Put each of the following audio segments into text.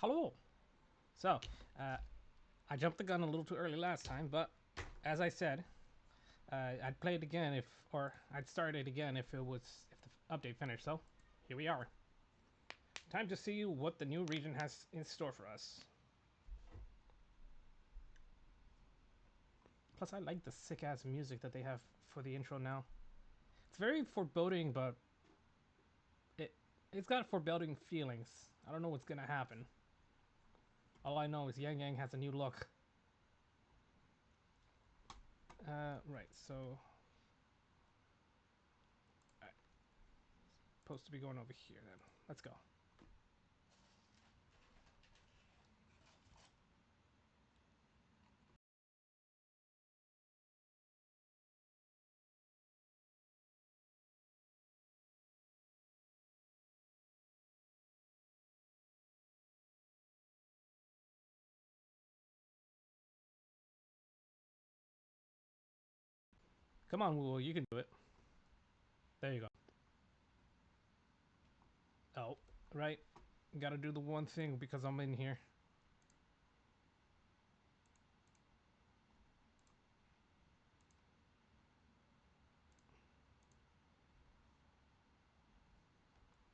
Hello. So, I jumped the gun a little too early last time, but as I said, I'd play it again or I'd start it again if the update finished. So, here we are. Time to see what the new region has in store for us. Plus, I like the sick-ass music that they have for the intro now. It's very foreboding, but it's got foreboding feelings. I don't know what's gonna happen. All I know is YangYang has a new look. Right, so... Alright. Supposed to be going over here then. Let's go. Come on, Woo, you can do it. There you go. Oh, right. Gotta do the one thing because I'm in here.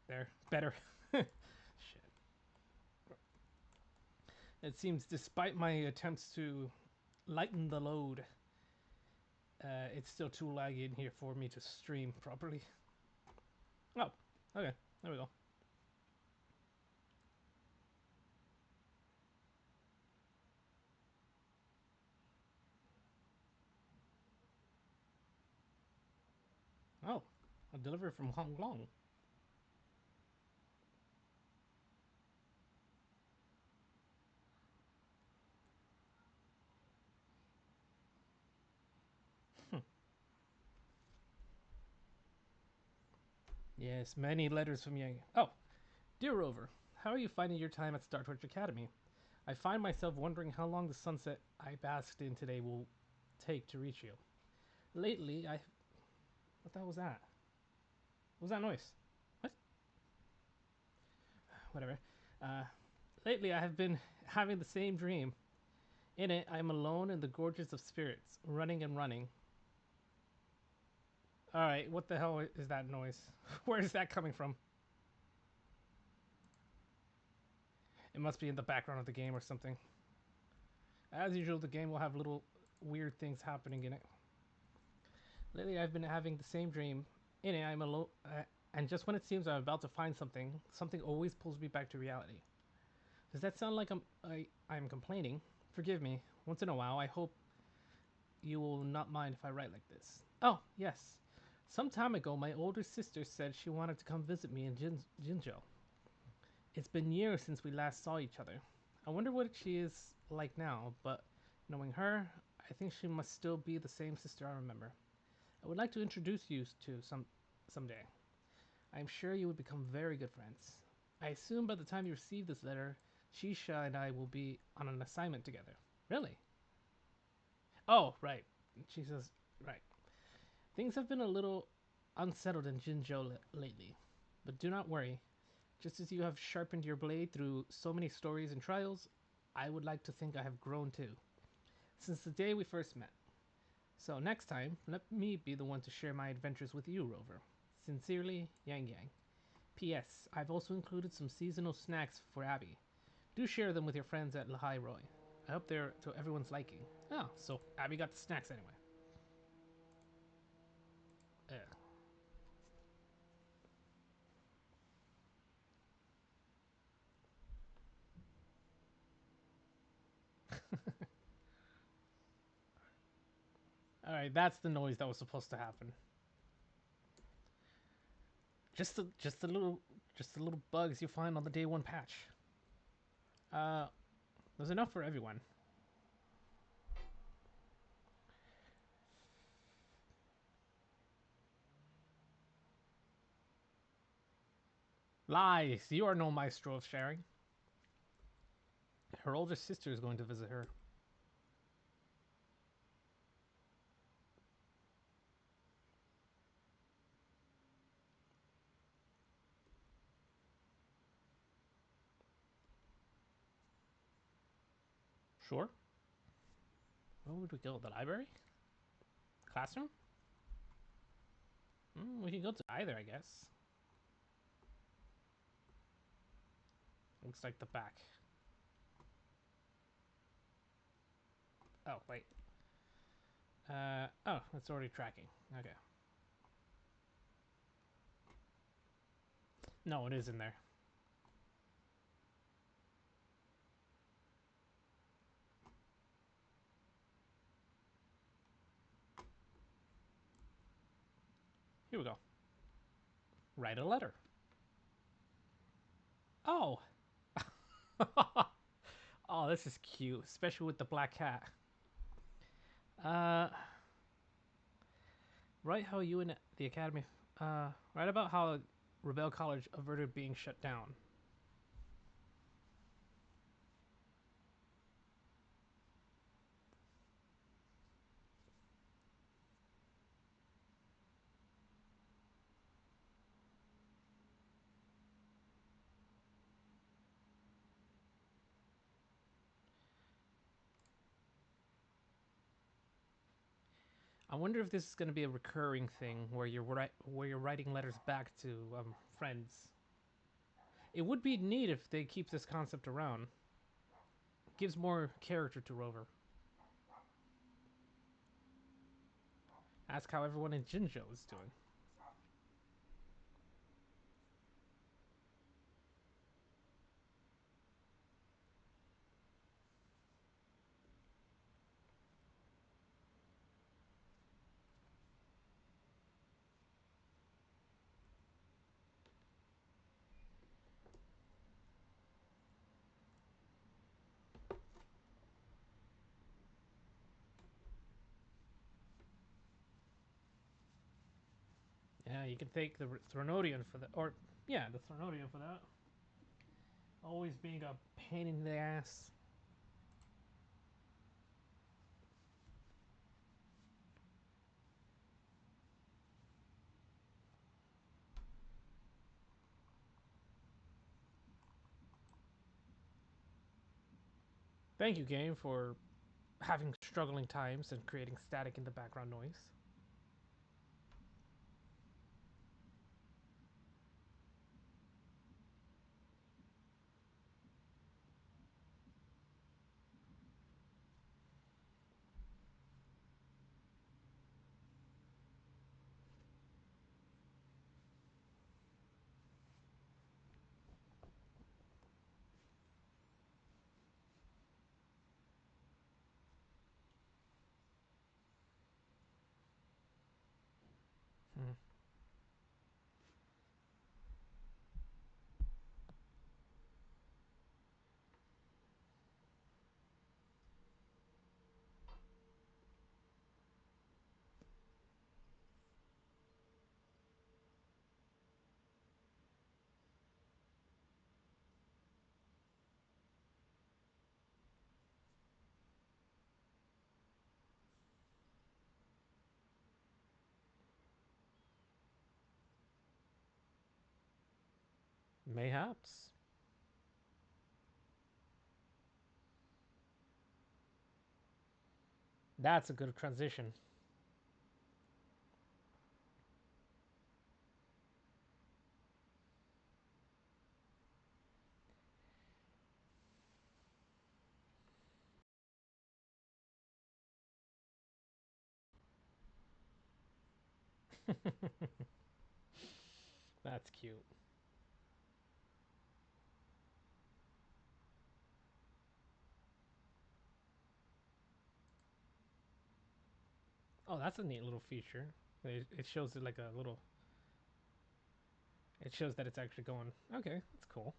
There. Better. Shit. It seems despite my attempts to lighten the load, It's still too laggy in here for me to stream properly. Oh, okay. There we go. Oh, a delivery from Hong Kong. Yes, many letters from Yang. Oh, dear Rover, how are you finding your time at Star Torch Academy? I find myself wondering how long the sunset I basked in today will take to reach you. Lately, I... What the hell was that? What was that noise? What? Whatever. Uh, lately, I have been having the same dream. In it, I am alone in the gorges of spirits, running and running. Alright, what the hell is that noise? Where is that coming from? It must be in the background of the game or something. As usual, the game will have little weird things happening in it. Lately, I've been having the same dream. In it, I'm alone, and just when it seems I'm about to find something, something always pulls me back to reality. Does that sound like I'm complaining? Forgive me. Once in a while, I hope you will not mind if I write like this. Oh, yes. Some time ago, my older sister said she wanted to come visit me in Jinzhou. It's been years since we last saw each other. I wonder what she is like now, but knowing her, I think she must still be the same sister I remember. I would like to introduce you to someday. I am sure you would become very good friends. I assume by the time you receive this letter, Shisha and I will be on an assignment together. Really? Oh, right. She says, right. Things have been a little unsettled in Jinzhou lately, but do not worry. Just as you have sharpened your blade through so many stories and trials, I would like to think I have grown too, since the day we first met. So next time, let me be the one to share my adventures with you, Rover. Sincerely, YangYang. P.S. I've also included some seasonal snacks for Abby. Do share them with your friends at Lahai Roy. I hope they're to everyone's liking. Oh, so Abby got the snacks anyway. Alright, that's the noise that was supposed to happen. Just the little bugs you find on the day one patch. Uh, there's enough for everyone. Lies! You are no maestro of sharing. Her older sister is going to visit her. Sure. Where would we go? The library? Classroom? We can go to either, I guess. Looks like the back. Oh, wait. Oh, it's already tracking. Okay. No, it is in there. Here we go. Write a letter. Oh! Oh, this is cute, especially with the black cat. Uh, write how you and the academy. Write about how Rebel College averted being shut down. I wonder if this is going to be a recurring thing where you're writing letters back to friends. It would be neat if they keep this concept around. It gives more character to Rover. Ask how everyone in Jinzhou is doing. Yeah, you can thank the Thronodian for that. Or, yeah, the Thronodian for that. Always being a pain in the ass. Thank you, game, for having struggling times and creating static in the background noise. Hmm. Mayhaps. That's a good transition. That's cute. Oh, that's a neat little feature. It shows it like a little. It shows that it's actually going. Okay, that's cool.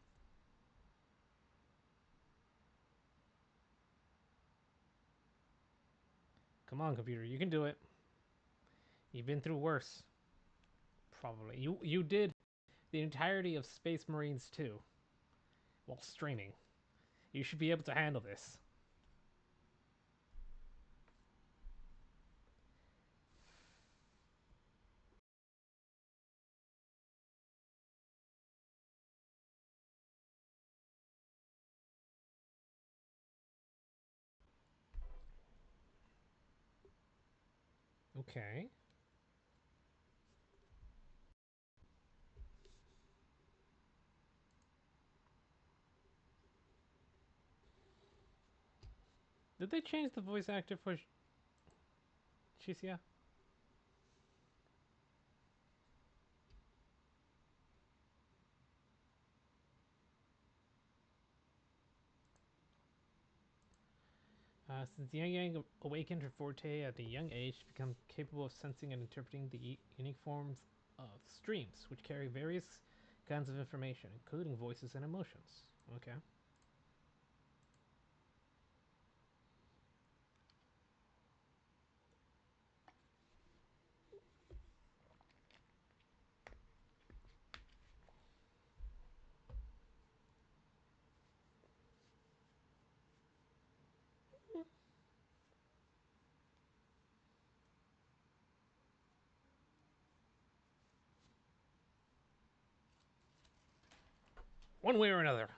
Come on, computer, you can do it. You've been through worse. Probably. You did the entirety of Space Marines 2 while streaming. You should be able to handle this. Okay. Did they change the voice actor for Shisia? Since YangYang awakened her forte at a young age, she became capable of sensing and interpreting the unique forms of streams, which carry various kinds of information, including voices and emotions. Okay. One way or another.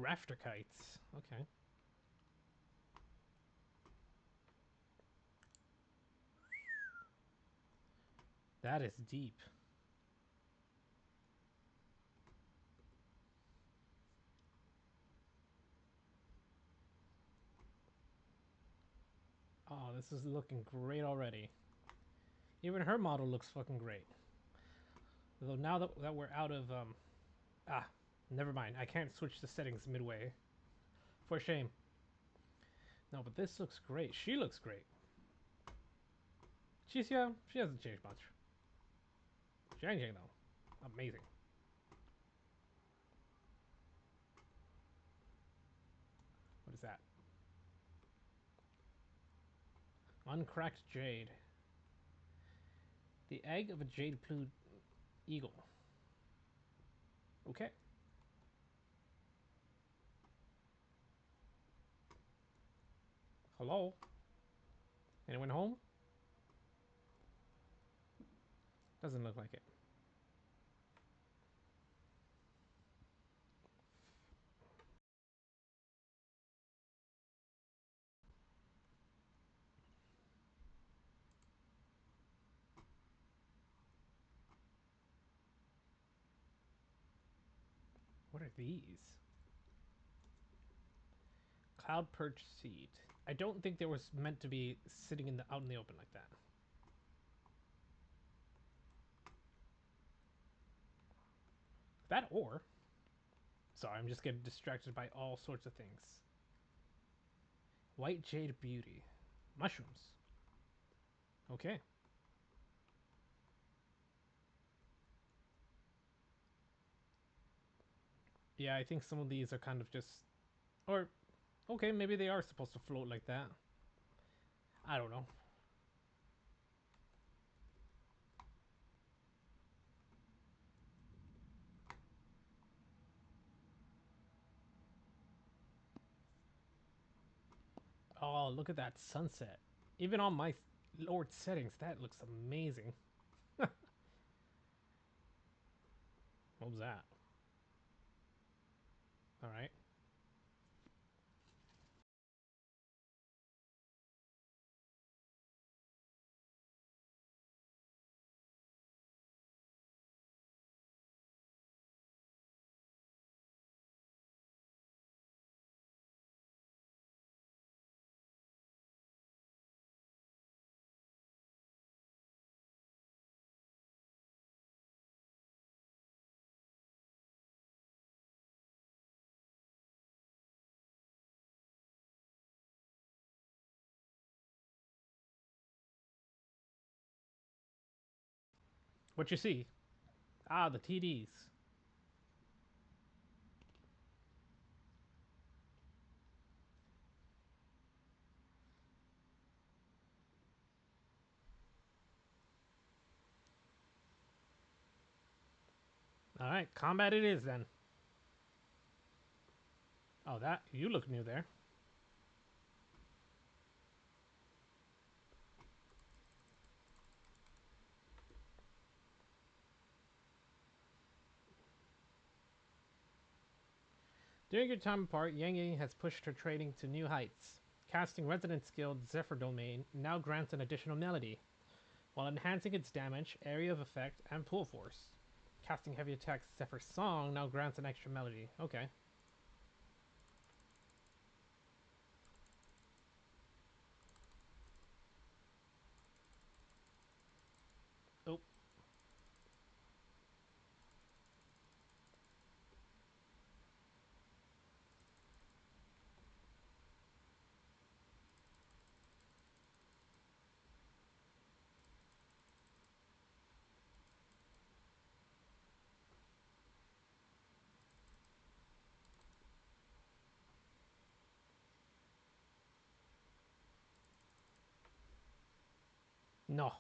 Rafter kites. Okay. That is deep. Oh, this is looking great already. Even her model looks fucking great. Though now that we're out of never mind. I can't switch the settings midway. For shame. No, but this looks great. She looks great. She's yeah, she hasn't changed much. YangYang though, amazing. What is that? Uncracked jade. The egg of a jade-plumed eagle. Okay. Hello? Anyone home? Doesn't look like it. What are these? Cloud perch seed. I don't think they were meant to be sitting out in the open like that. That ore? Sorry, I'm just getting distracted by all sorts of things. White jade beauty. Mushrooms. Okay. Yeah, I think some of these are kind of just... Or, okay, maybe they are supposed to float like that. I don't know. Oh, look at that sunset. Even on my lowered settings, that looks amazing. What was that? Alright. What you see? Ah, the TDs. Alright, combat it is then. Oh, that... You look new there. During your time apart, YangYang has pushed her trading to new heights. Casting Resident skill Zephyr Domain now grants an additional melody, while enhancing its damage, area of effect, and pull force. Casting heavy attacks Zephyr Song now grants an extra melody. Okay. Oh. No.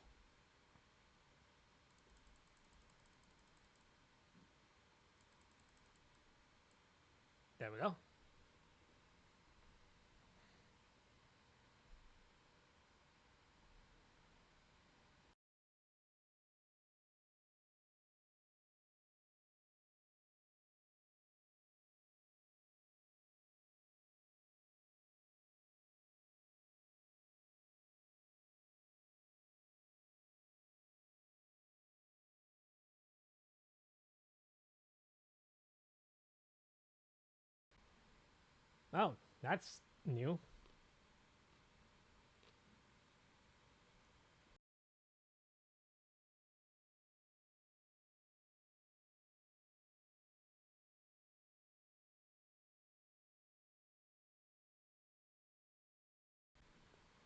There we go. Oh, that's new.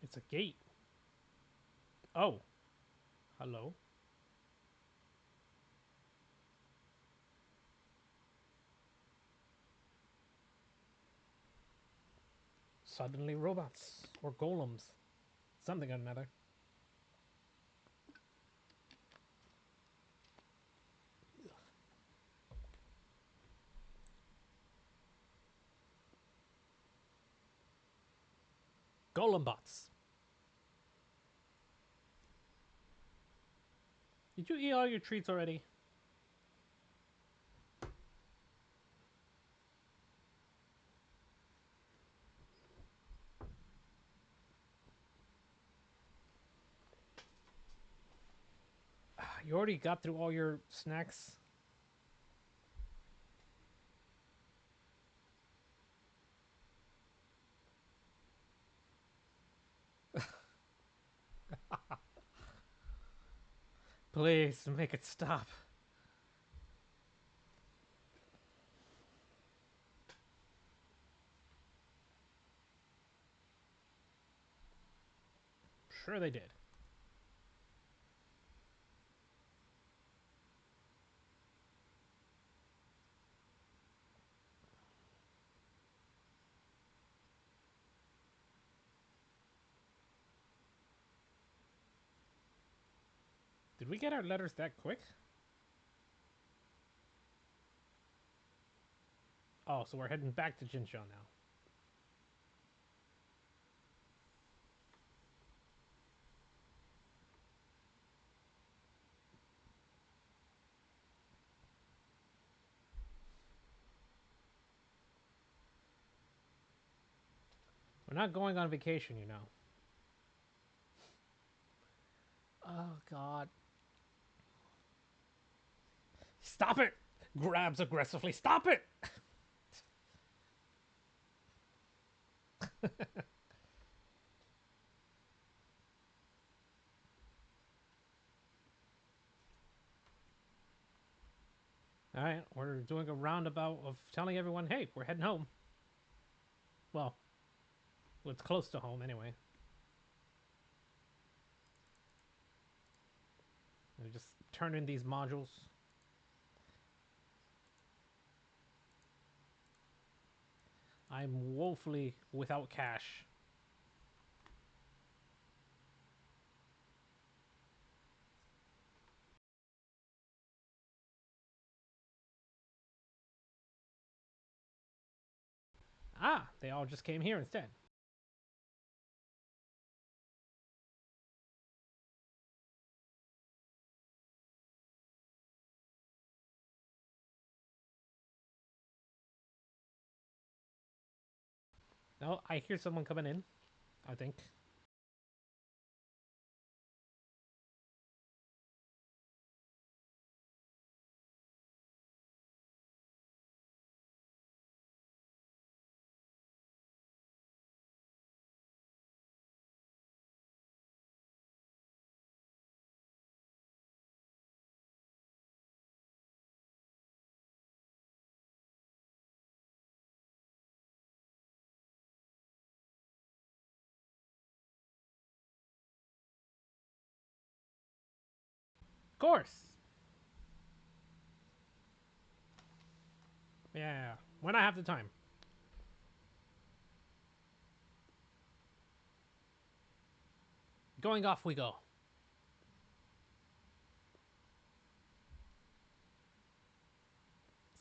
It's a gate. Oh, hello. Suddenly robots or golems. Something or another. Golem bots. Did you eat all your treats already? You already got through all your snacks? Please make it stop. Sure they did. Did we get our letters that quick? Oh, so we're heading back to Jinshan now. We're not going on vacation, you know. Oh, God. Stop it! Grabs aggressively. Stop it! Alright, we're doing a roundabout of telling everyone, hey, we're heading home. Well, it's close to home anyway. We just turn in these modules. I'm woefully without cash. Ah, they all just came here instead. Oh, I hear someone coming in, I think. Of course. Yeah, when I have the time. Going off we go.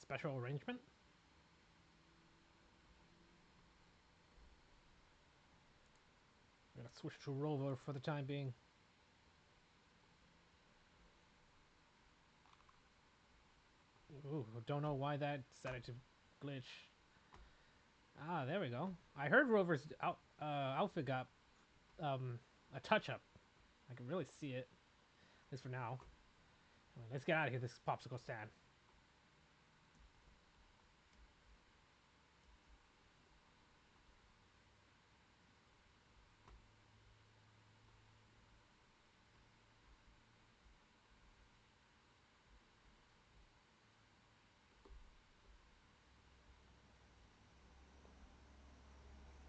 Special arrangement? I'm gonna switch to Rover for the time being. Ooh, don't know why that decided to glitch. Ah, there we go. I heard Rover's outfit got a touch up. I can really see it. At least for now. Anyway, let's get out of here. This popsicle stand.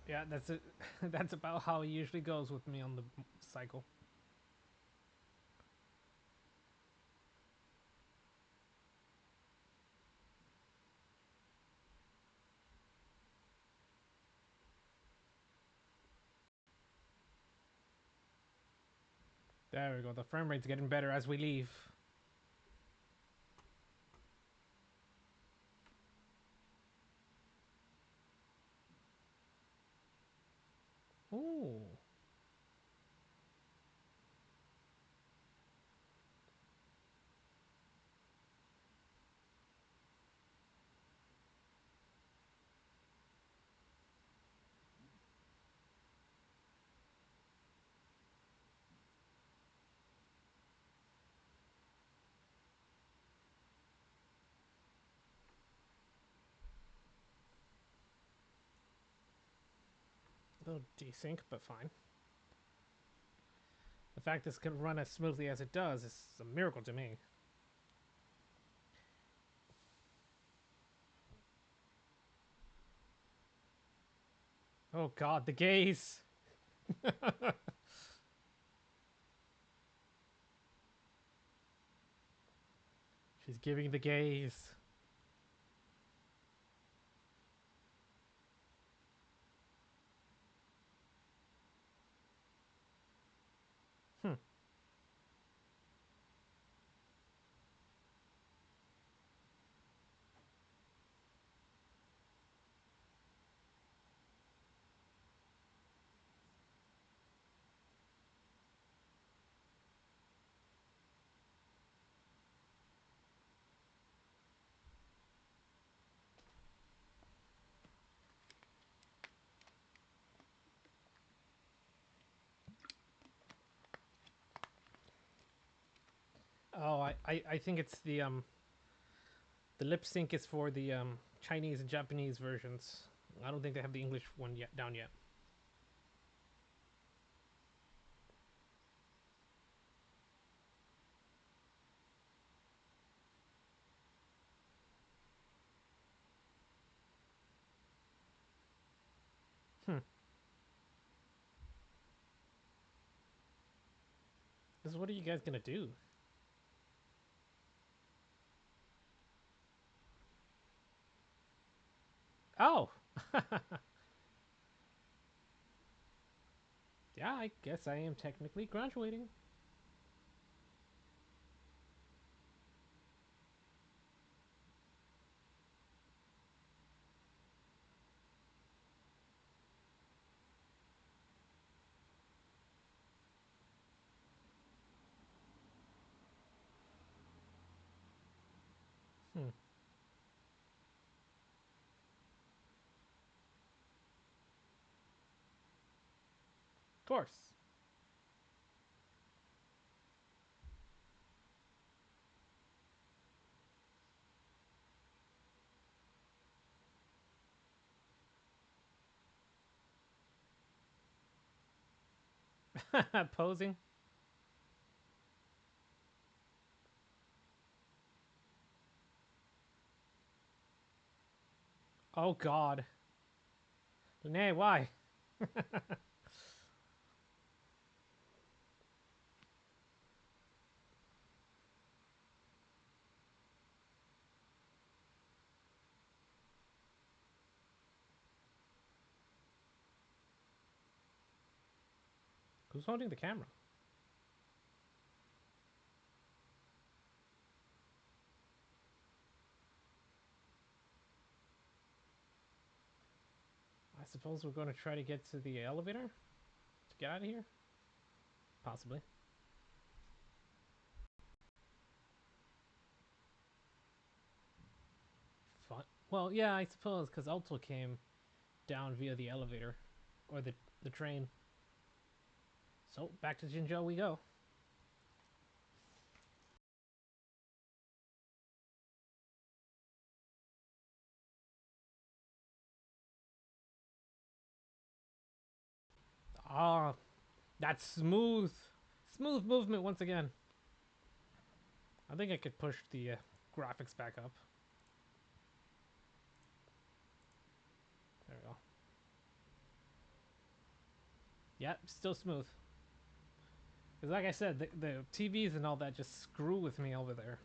Yeah, that's it. That's about how it usually goes with me on the cycle. There we go. The frame rate's getting better as we leave. Ooh. A little desync, but fine. The fact this can run as smoothly as it does is a miracle to me. Oh god, the gaze! She's giving the gaze. Hmm. Oh, I think it's the lip sync is for the Chinese and Japanese versions. I don't think they have the English one yet down yet. Hmm. This what are you guys gonna do? Oh. Yeah, I guess I am technically graduating. Hmm. Of course. Posing. Oh god. Nay, why? Who's holding the camera? I suppose we're going to try to get to the elevator to get out of here? Possibly. Fun. Well, yeah, I suppose, because Alto came down via the elevator. Or the train. So, back to Jinzhou we go. Ah, that's smooth. Smooth movement once again. I think I could push the graphics back up. There we go. Yep, still smooth. Because like I said, the TVs and all that just screw with me over there.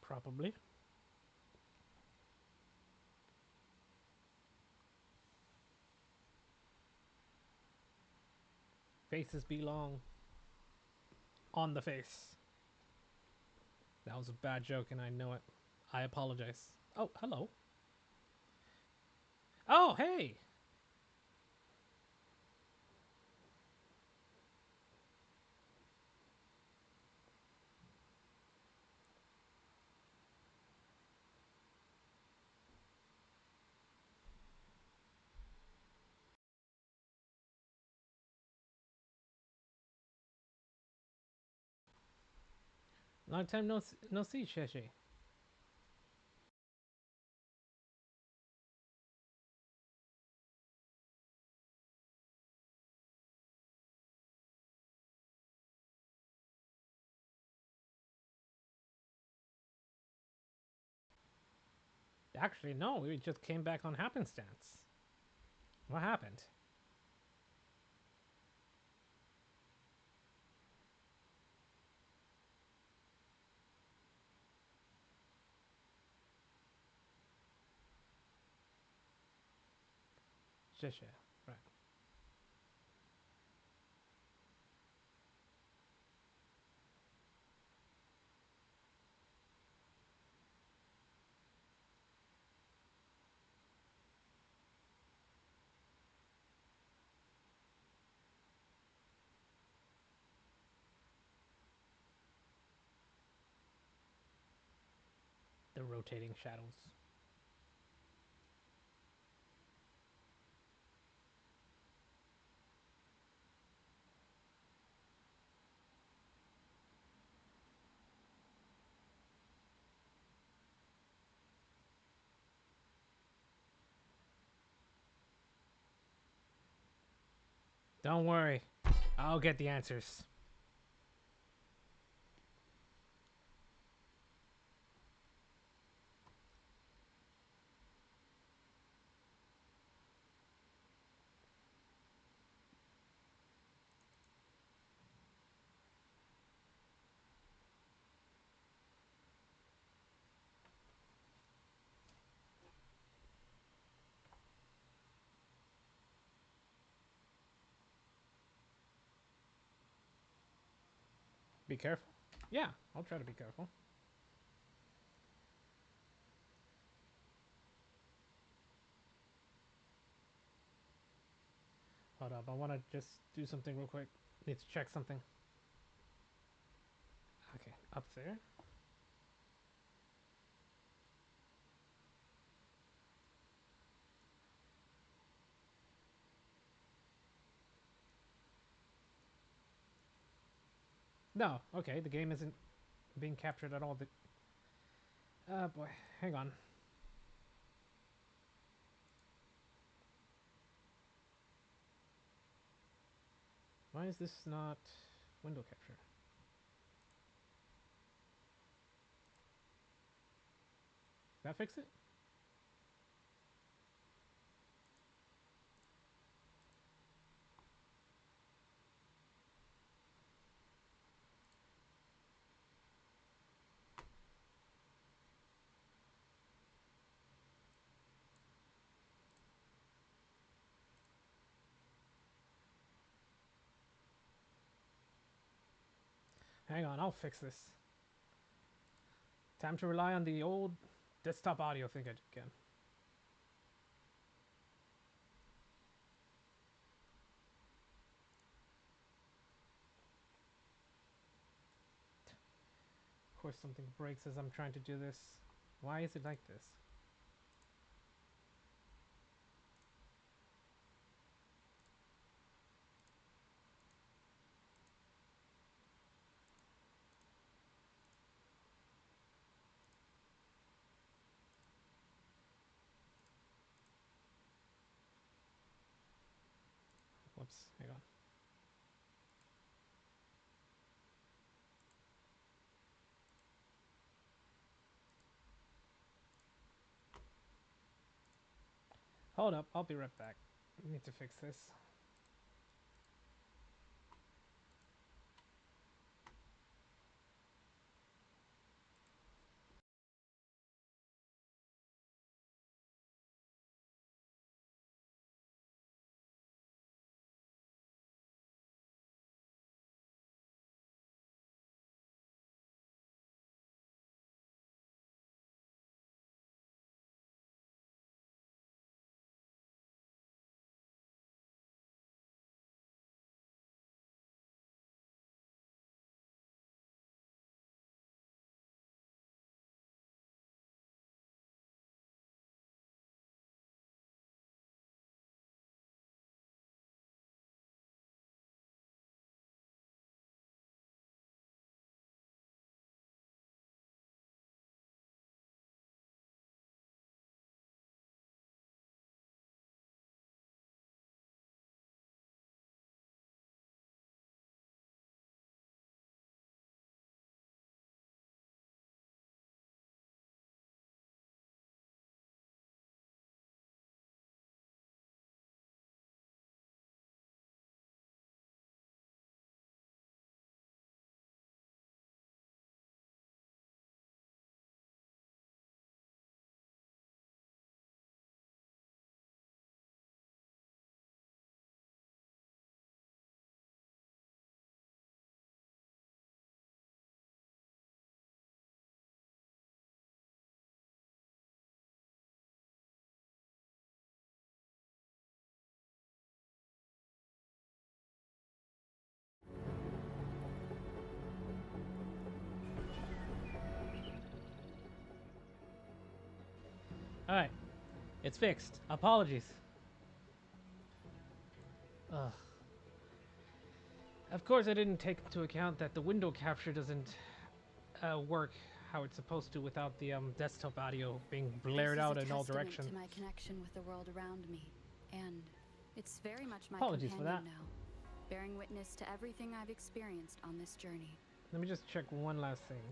Probably. Faces belong on the face. That was a bad joke and I know it. I apologize. Oh, hello. Oh, hey! Long time no see, HIHI. Actually, no, we just came back on happenstance. What happened? HIHI. Right. The rotating shadows. Don't worry. I'll get the answers. Be careful. Yeah, I'll try to be careful. Hold up, I want to just do something real quick. Need to check something. Okay, up there. No, okay, the game isn't being captured at all. Boy, hang on. Why is this not window capture? That fix it? Hang on, I'll fix this. Time to rely on the old desktop audio thing again. Of course, something breaks as I'm trying to do this. Why is it like this? Whoops, hang on. Hold up, I'll be right back. I need to fix this. Alright, it's fixed. Apologies. Ugh. Of course, I didn't take into account that the window capture doesn't work how it's supposed to without the desktop audio being blared out in all directions. To my connection with the world around me, and it's very much my Apologies companion for that. now, bearing witness to everything I've experienced on this journey. Let me just check one last thing.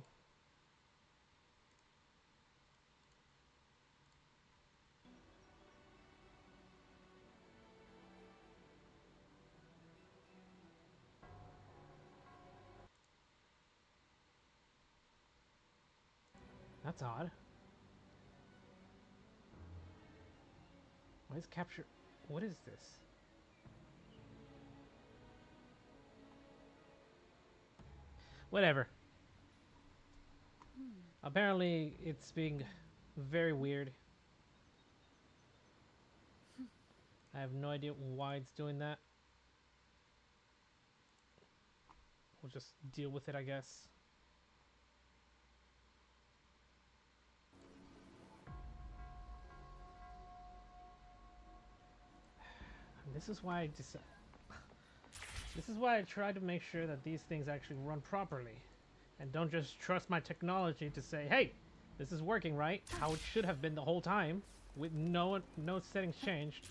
That's odd. Why is capture... What is this? Whatever. Apparently, it's being very weird. I have no idea why it's doing that. We'll just deal with it, I guess. And this is why I just... This is why I try to make sure that these things actually run properly. And don't just trust my technology to say, hey, this is working right, how it should have been the whole time, with no settings changed.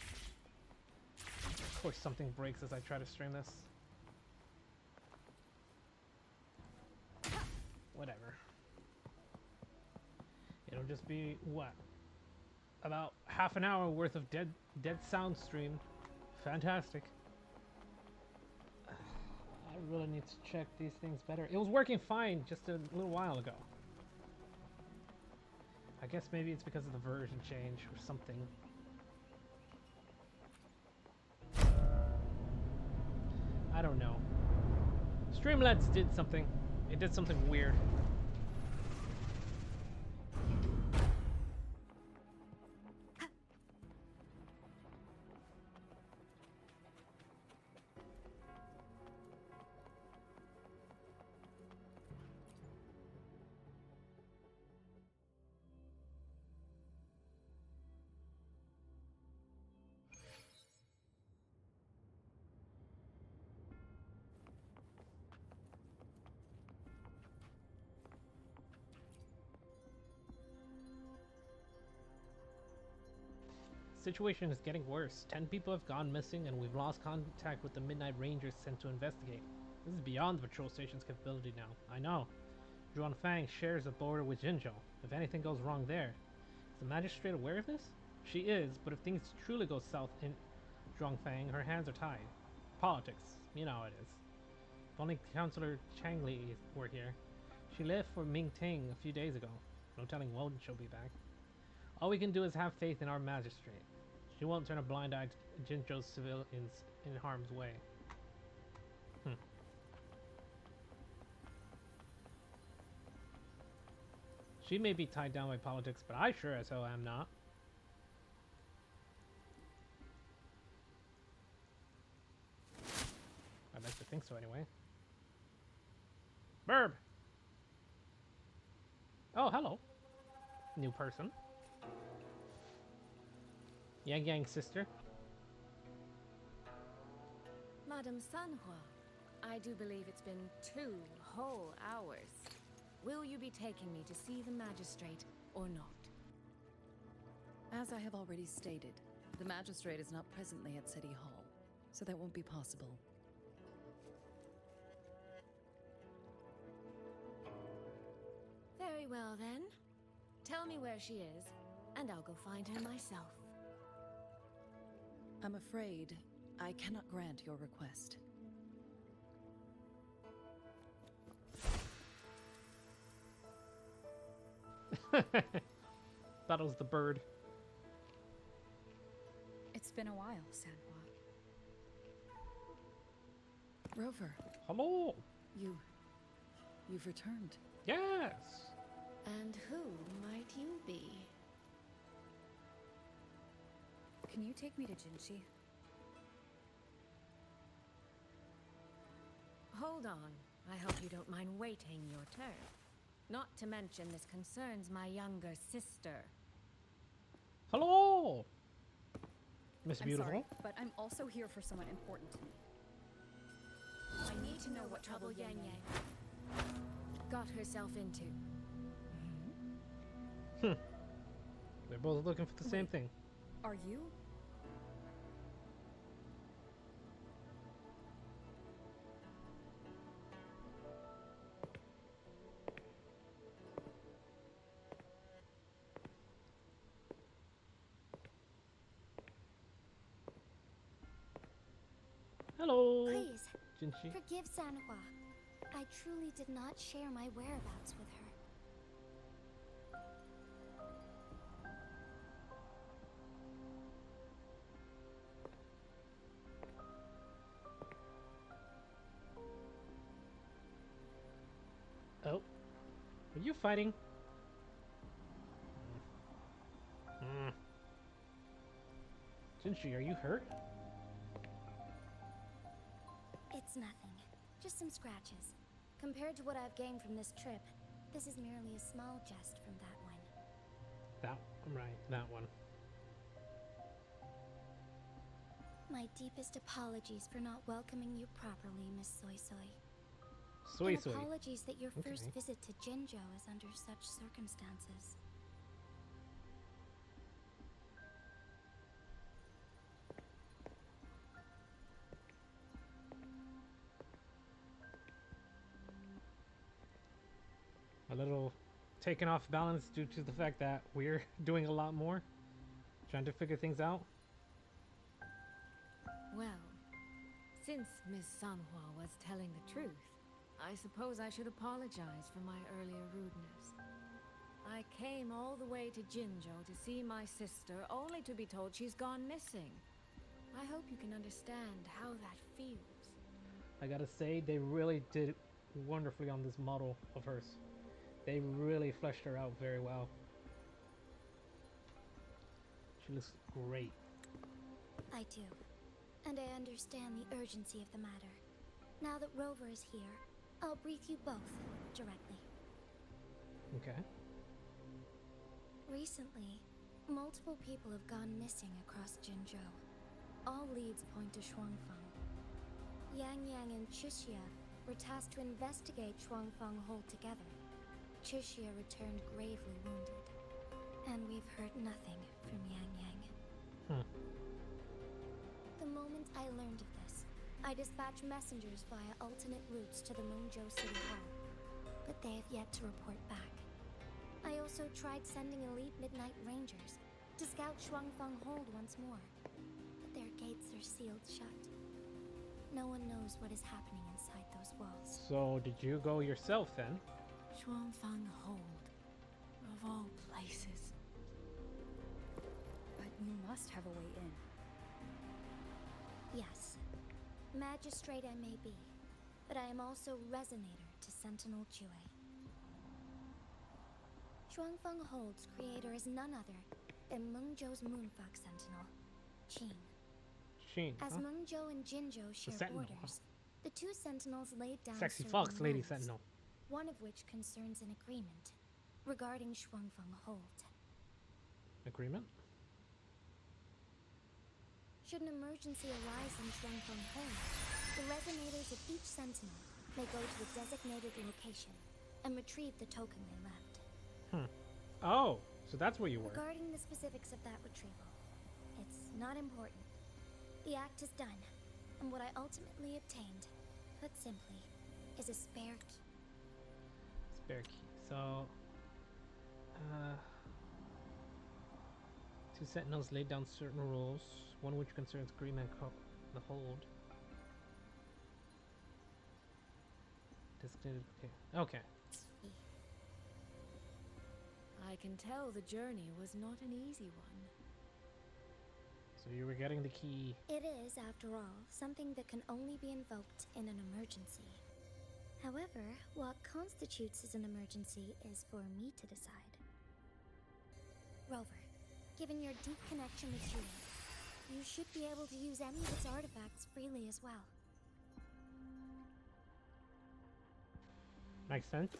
Of course something breaks as I try to stream this. Whatever. It'll just be, what? About half an hour worth of dead sound stream. Fantastic. I really need to check these things better. It was working fine just a little while ago. I guess maybe it's because of the version change or something. I don't know. Streamlabs did something. It did something weird. Situation is getting worse. 10 people have gone missing, and we've lost contact with the Midnight Rangers sent to investigate. This is beyond the patrol station's capability now. I know. Zhuangfang shares a border with Jinzhou. If anything goes wrong there, is the magistrate aware of this? She is, but if things truly go south in Zhuangfang, her hands are tied. Politics, you know how it is. If only Councillor Changli were here. She left for Mingting a few days ago. No telling when she'll be back. All we can do is have faith in our magistrate. She won't turn a blind eye to Jinzhou's civilians in harm's way. She may be tied down by politics, but I sure as hell am not. I'd like to think so anyway. Burb! Oh, hello. New person. YangYang's sister. Madame Sanhua, I do believe it's been 2 whole hours. Will you be taking me to see the magistrate or not? As I have already stated, the magistrate is not presently at City Hall, so that won't be possible. Very well then. Tell me where she is, and I'll go find her myself. I'm afraid I cannot grant your request. That was the bird. It's been a while, Sanhua. Rover, Hello. you've returned. Yes. And who might you be? Can you take me to Jinshi? Hold on. I hope you don't mind waiting your turn. Not to mention this concerns my younger sister. Hello. Miss I'm Beautiful. sorry, but I'm also here for someone important to me. I need to know what trouble YangYang got herself into. They're both looking for the same thing. Are you? Hello. Please, Jinshi. forgive Sanhua. I truly did not share my whereabouts with her. Oh. Are you fighting? Jinshi, are you hurt? It's nothing. Just some scratches. Compared to what I've gained from this trip, this is merely a small jest from that one. That one. My deepest apologies for not welcoming you properly, Miss Soy Soy. Soy And Soy. apologies that your first Okay. visit to Jinzhou is under such circumstances. A little taken off balance due to the fact that we're doing a lot more. Trying to figure things out. Well, since Miss Sanhua was telling the truth, I suppose I should apologize for my earlier rudeness. I came all the way to Jinzhou to see my sister, only to be told she's gone missing. I hope you can understand how that feels. I gotta say, they really did wonderfully on this model of hers. They really fleshed her out very well. She looks great. I do. And I understand the urgency of the matter. Now that Rover is here, I'll brief you both directly. Okay. Recently, multiple people have gone missing across Jinzhou. All leads point to Shuangfang. YangYang and Chixia were tasked to investigate Shuangfang altogether. Chixia returned gravely wounded, and we've heard nothing from YangYang. The moment I learned of this, I dispatched messengers via alternate routes to the Mungzhou City Hall, but they have yet to report back. I also tried sending elite Midnight Rangers to scout Shuangfeng Hold once more, but their gates are sealed shut. No one knows what is happening inside those walls. So, did you go yourself then? Shuangfang Hold, of all places. But you must have a way in. Yes. Magistrate I may be, but I am also Resonator to Sentinel Jue. Shuangfeng Hold's creator is none other than Mengzhou's Moonfox Sentinel, Qin. Sheen. As Huh? Mengzhou and Jinzhou share Sentinel, borders, the two Sentinels laid down Sexy certain fox, Lady rules, Sentinel. one of which concerns an agreement regarding Shuangfeng Hold. Agreement? Should an emergency arise in Shuangfeng Hold, the resonators of each Sentinel may go to the designated location and retrieve the token they left. Oh, so that's where you were. Regarding the specifics of that retrieval, it's not important. The act is done, and what I ultimately obtained, put simply, is a spare key. Spare key. So, two sentinels laid down certain rules, one which concerns agreement the hold. Designated. Okay. I can tell the journey was not an easy one. So you were getting the key. It is, after all, something that can only be invoked in an emergency. However, what constitutes as an emergency is for me to decide. Rover, given your deep connection with Jue, you should be able to use any of its artifacts freely as well. Makes sense.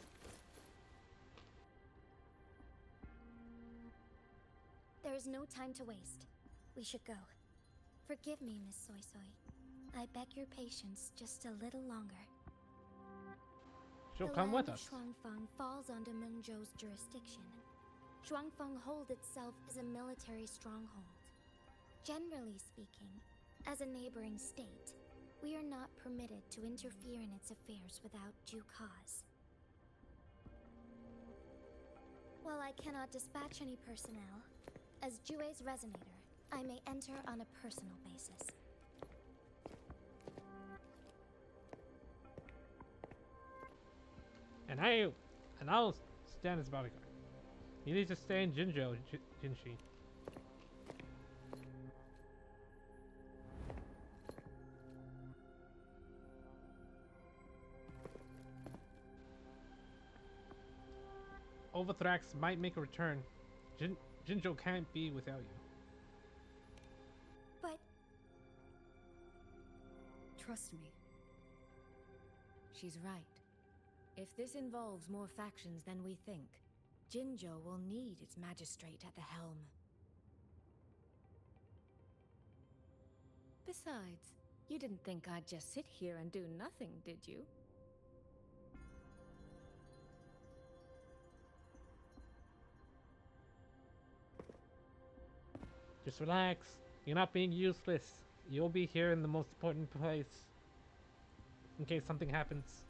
There is no time to waste. We should go. Forgive me, Miss Soy Soy. I beg your patience just a little longer. She'll The come land with of us. Shuangfeng falls under Mengzhou's jurisdiction. Shuangfeng Hold itself is a military stronghold. Generally speaking, as a neighboring state, we are not permitted to interfere in its affairs without due cause. While I cannot dispatch any personnel, as Jue's resonator, I may enter on a personal basis. And I'll stand as bodyguard. You need to stay in Jinzhou, Jinshi. Overthrax might make a return. Jinzhou can't be without you. But Trust me. She's right. If this involves more factions than we think, Jinzhou will need its magistrate at the helm. Besides, you didn't think I'd just sit here and do nothing, did you? Just relax. You're not being useless. You'll be here in the most important place. In case something happens.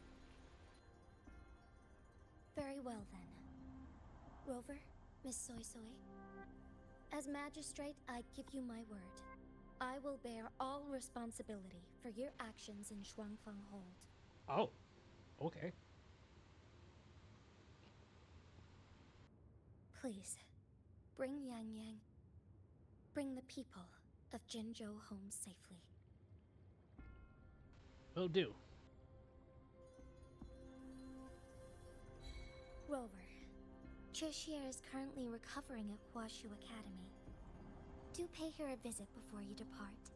very well then. Rover, Miss Soy Soy. As magistrate, I give you my word. I will bear all responsibility for your actions in Shuangfeng Hold. Oh, okay. Please, bring YangYang. Bring the people of Jinzhou home safely. Will do. Rover, Chishir is currently recovering at Huashu Academy. Do pay her a visit before you depart.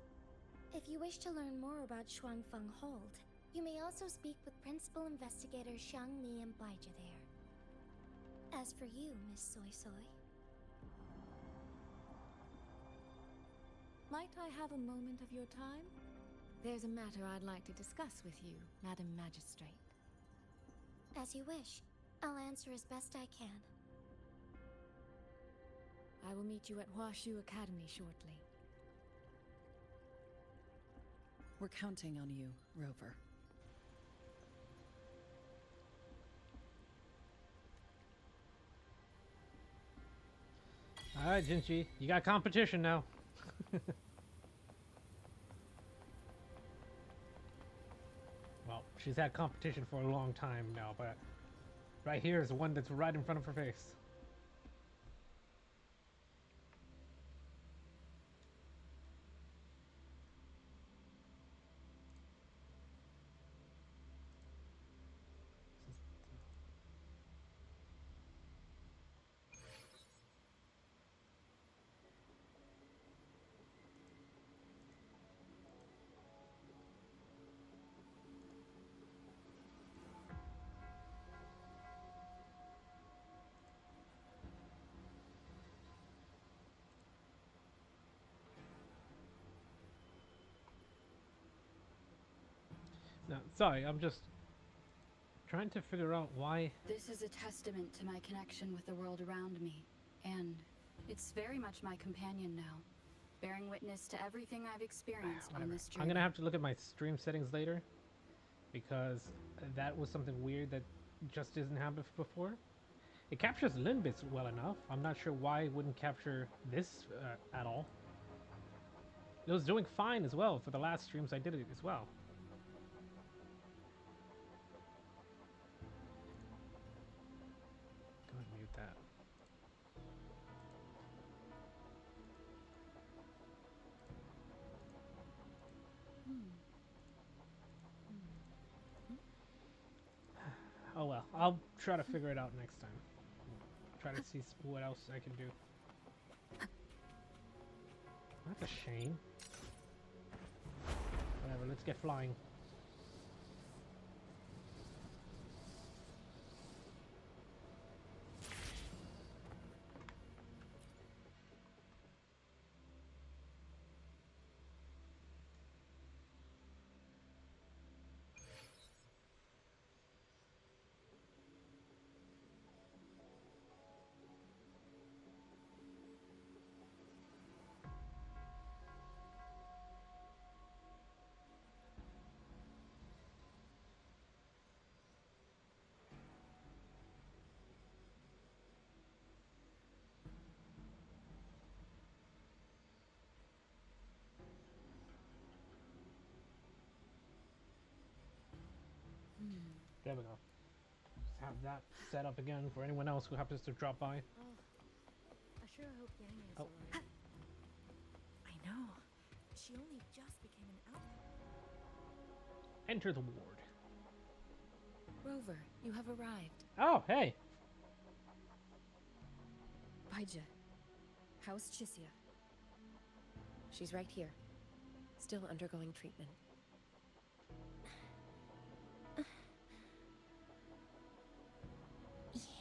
If you wish to learn more about Shuangfeng Hold, you may also speak with Principal Investigator Xiang Li and Baizhi there. As for you, Miss Soy Soy, Might I have a moment of your time? There's a matter I'd like to discuss with you, Madam Magistrate. as you wish. I'll answer as best I can. I will meet you at Huashu Academy shortly. We're counting on you, Rover. Alright, Jinchi, you got competition now. Well, she's had competition for a long time now, but right here is one that's right in front of her face. No, sorry, I'm just trying to figure out why. This is a testament to my connection with the world around me, and it's very much my companion now, bearing witness to everything I've experienced on this journey. I'm gonna have to look at my stream settings later, because that was something weird that just didn't happen before. It captures Linbits well enough. I'm not sure why it wouldn't capture this at all. It was doing fine as well for the last streams I did it as well. Go ahead and mute that. Oh well, I'll try to figure it out next time. Try to see what else I can do. That's a shame. Whatever, let's get flying. There we go. Just have that set up again for anyone else who happens to drop by. Oh, I sure hope Yang is Oh. alright. I know. She only just became an outlaw. Enter the ward. Rover, you have arrived. Oh, hey! Baija, how's Chisia? She's right here, still undergoing treatment.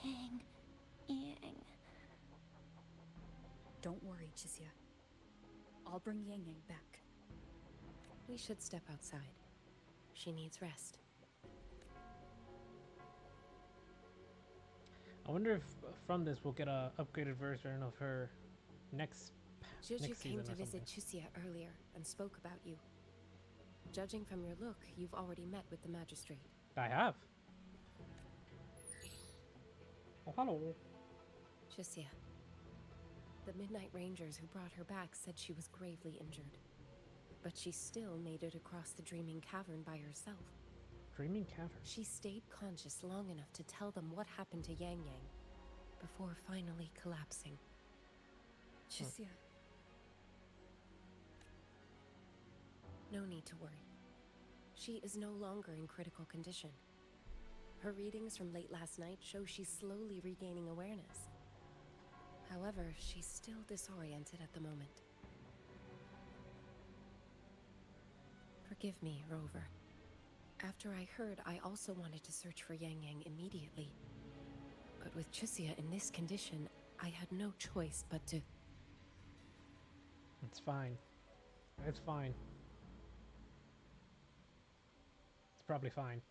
Yang. Don't worry, Chisia. I'll bring YangYang back. We should step outside. She needs rest. I wonder if from this we'll get a upgraded version of her next Juju next came season to or visit something. Chisia earlier and spoke about you. Judging from your look, you've already met with the magistrate. I have. Oh, hello. Chisia. The Midnight Rangers who brought her back said she was gravely injured. But she still made it across the Dreaming Cavern by herself. Dreaming Cavern. She stayed conscious long enough to tell them what happened to YangYang before finally collapsing. Chisia, No need to worry. She is no longer in critical condition. Her readings from late last night show she's slowly regaining awareness. However, she's still disoriented at the moment. Forgive me, Rover. After I heard, I also wanted to search for YangYang immediately. But with Chisia in this condition, I had no choice but to... It's fine. It's fine. It's probably fine.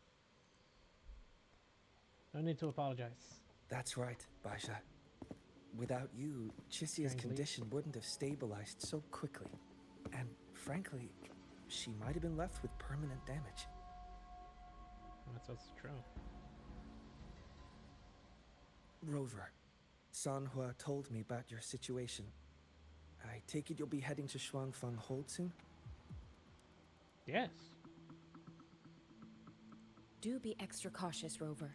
No need to apologize. That's right, Baija. Without you, Chisia's Strangely. condition wouldn't have stabilized so quickly. And frankly, she might have been left with permanent damage. That's true. Rover, Sanhua told me about your situation. I take it you'll be heading to Shuangfang Hold soon? Yes. Do be extra cautious, Rover.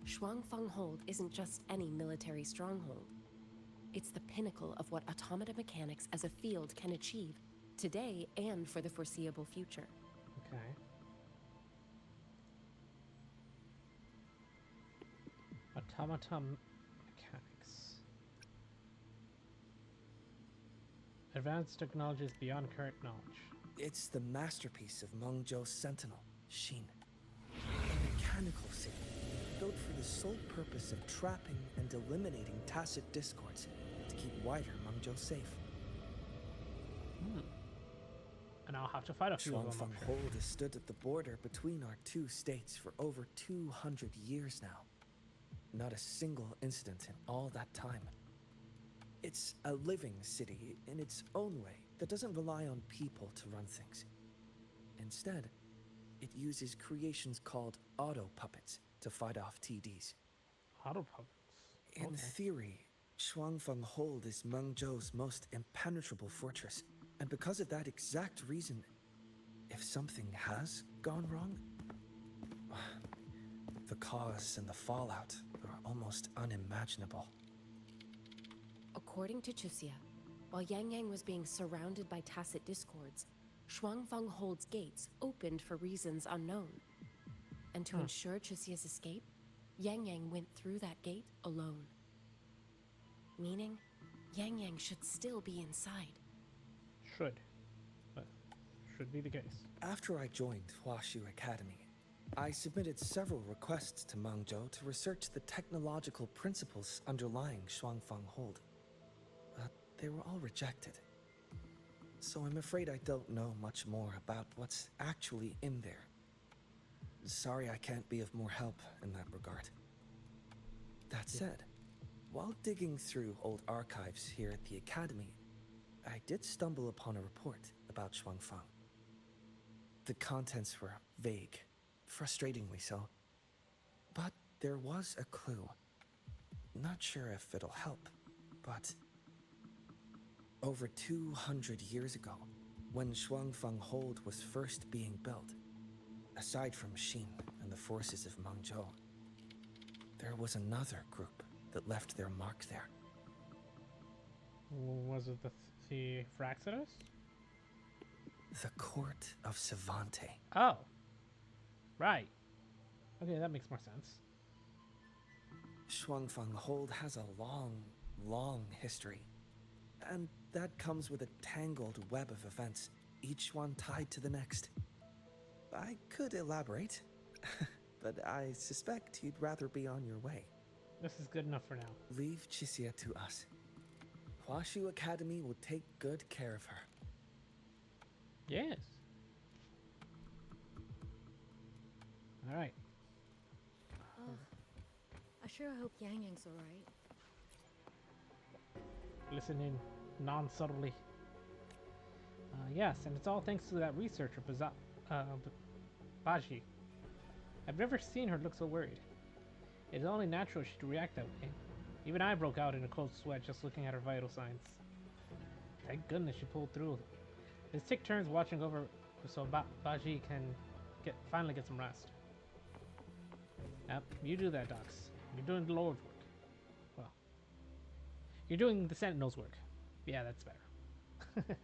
Shuangfang Hold isn't just any military stronghold. It's the pinnacle of what automata mechanics as a field can achieve, today and for the foreseeable future. Okay. Automata mechanics. Advanced technologies beyond current knowledge. It's the masterpiece of Mengzhou's sentinel, Xin. A mechanical city built for the sole purpose of trapping and eliminating tacit discords to keep wider Mengzhou safe. And I'll have to fight a few of them. Shuangfang Hold has stood at the border between our two states for over 200 years now. Not a single incident in all that time. It's a living city in its own way that doesn't rely on people to run things. Instead, it uses creations called auto-puppets to fight off TDs. Auto-puppets? In theory, Shuangfang Hold is Mengzhou's most impenetrable fortress. And because of that exact reason, if something has gone wrong, the cause and the fallout are almost unimaginable. According to Chuxia, while YangYang was being surrounded by tacit discords, Shuangfang Hold's gates opened for reasons unknown. And to ensure Chuxia's escape, YangYang went through that gate alone. Meaning, YangYang should still be inside. Should. But should be the case. After I joined Huashu Academy, I submitted several requests to Mengzhou to research the technological principles underlying Shuangfang Hold. But they were all rejected. So I'm afraid I don't know much more about what's actually in there. Sorry I can't be of more help in that regard. That said, while digging through old archives here at the Academy, I did stumble upon a report about Shuangfang. The contents were vague, frustratingly so. But there was a clue. Not sure if it'll help, but over 200 years ago, when Shuangfang Hold was first being built, aside from Xin and the forces of Mengzhou, there was another group that left their mark there. Was it the Fraxidus? The Court of Savante. Oh. Right. Okay, that makes more sense. Shuangfang Hold has a long, long history. And that comes with a tangled web of events, each one tied to the next. I could elaborate, but I suspect you'd rather be on your way. This is good enough for now. Leave Chixia to us. Huashu Academy will take good care of her. Yes. Alright. I sure hope YangYang's alright. Listen in non-subtly. Yes, and it's all thanks to that researcher, Baji. I've never seen her look so worried. It is only natural she'd react that way. Even I broke out in a cold sweat just looking at her vital signs. Thank goodness she pulled through. Let's take turns watching over so Baji can finally get some rest. Yep, you do that, Docs. You're doing the Lord's work. Well, you're doing the Sentinel's work. Yeah, that's better.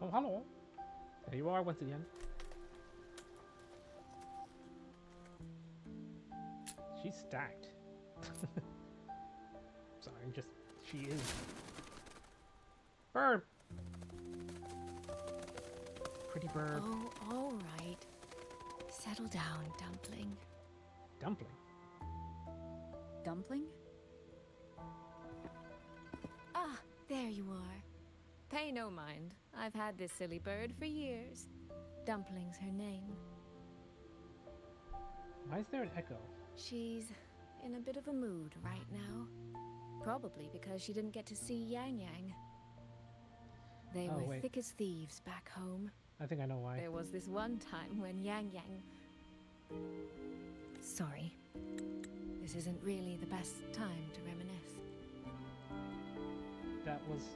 Oh, hello. There you are once again. She's stacked. Sorry, she is. Bird! Pretty bird. Oh, all right. Settle down, Dumpling. Dumpling? Dumpling? Ah, there you are. Pay no mind. I've had this silly bird for years. Dumpling's her name. Why is there an echo? She's in a bit of a mood right now. Probably because she didn't get to see YangYang. They Oh, were wait. thick as thieves back home. I think I know why. There was this one time when YangYang... Sorry. This isn't really the best time to reminisce.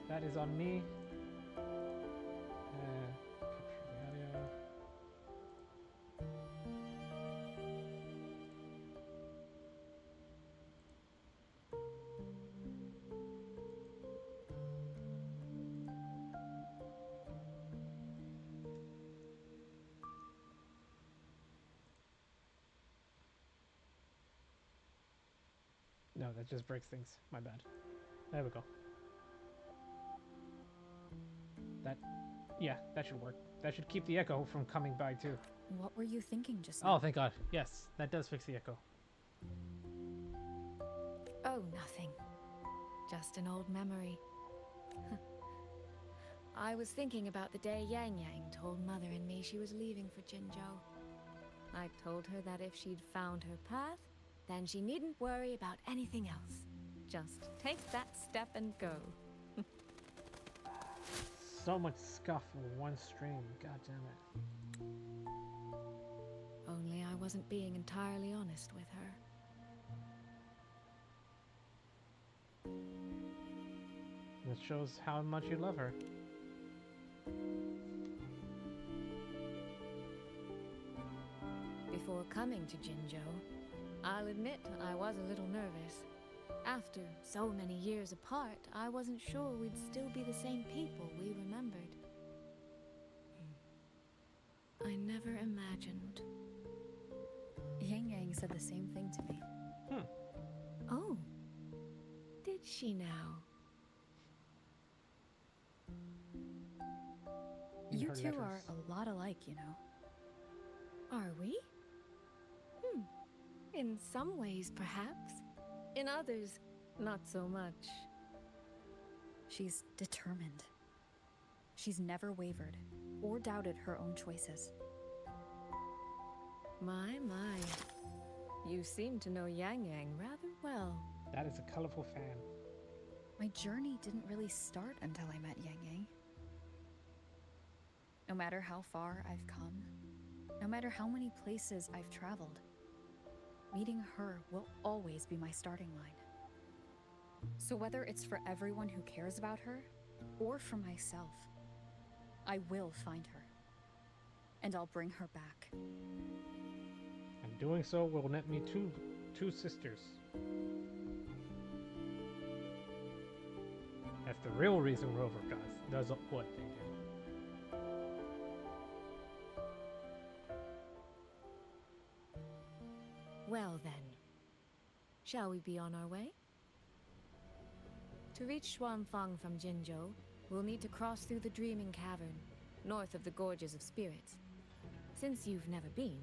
That is on me. Capture the audio. No, that just breaks things. My bad. There we go. Yeah, that should work. That should keep the echo from coming by too. What were you thinking just now? Oh, thank God. Yes, that does fix the echo. Oh, nothing. Just an old memory. I was thinking about the day YangYang told Mother and me she was leaving for Jinzhou. I told her that if she'd found her path, then she needn't worry about anything else. Just take that step and go. So much scuff in one stream. God damn it. Only I wasn't being entirely honest with her. That shows how much you love her. Before coming to Jinzhou, I'll admit I was a little nervous. After so many years apart, I wasn't sure we'd still be the same people we remembered. I never imagined. YangYang said the same thing to me. Oh, did she now? You her two letters. are a lot alike, you know. Are we? In some ways, perhaps. In others, not so much. She's determined. She's never wavered or doubted her own choices. My. You seem to know YangYang rather well. That is a colorful fan. My journey didn't really start until I met YangYang. No matter how far I've come, no matter how many places I've traveled, meeting her will always be my starting line. So whether it's for everyone who cares about her, or for myself, I will find her. And I'll bring her back. And doing so will net me two sisters. That's the real reason Rover does what they do. Well then, shall we be on our way? To reach Xuanfang from Jinzhou, we'll need to cross through the Dreaming Cavern, north of the Gorges of Spirits. Since you've never been,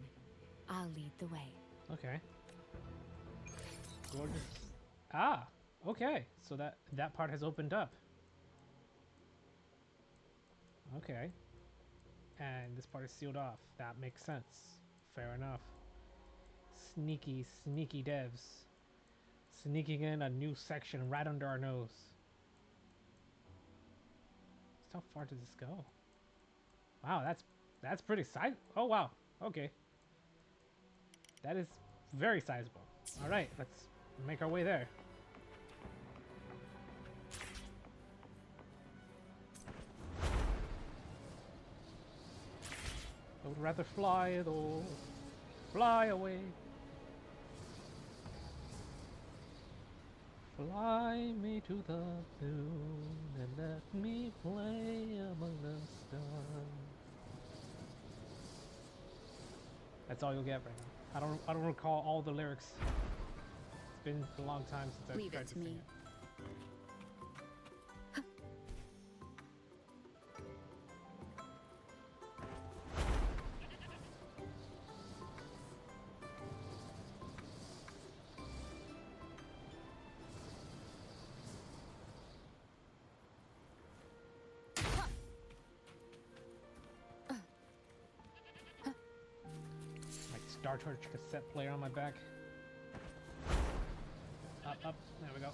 I'll lead the way. Okay. Gorgeous. Ah, okay. So that part has opened up. Okay. And this part is sealed off. That makes sense. Fair enough. Sneaky devs. Sneaking in a new section right under our nose. How far does this go? Wow, that's pretty oh wow. Okay. That is very sizable. All right, let's make our way there. I would rather fly though. Fly away. Fly me to the moon and let me play among the stars. That's all you'll get right now. I don't recall all the lyrics. It's been a long time since I've Leave tried it to to sing me. it. Star Torch cassette player on my back. Up, up. There we go.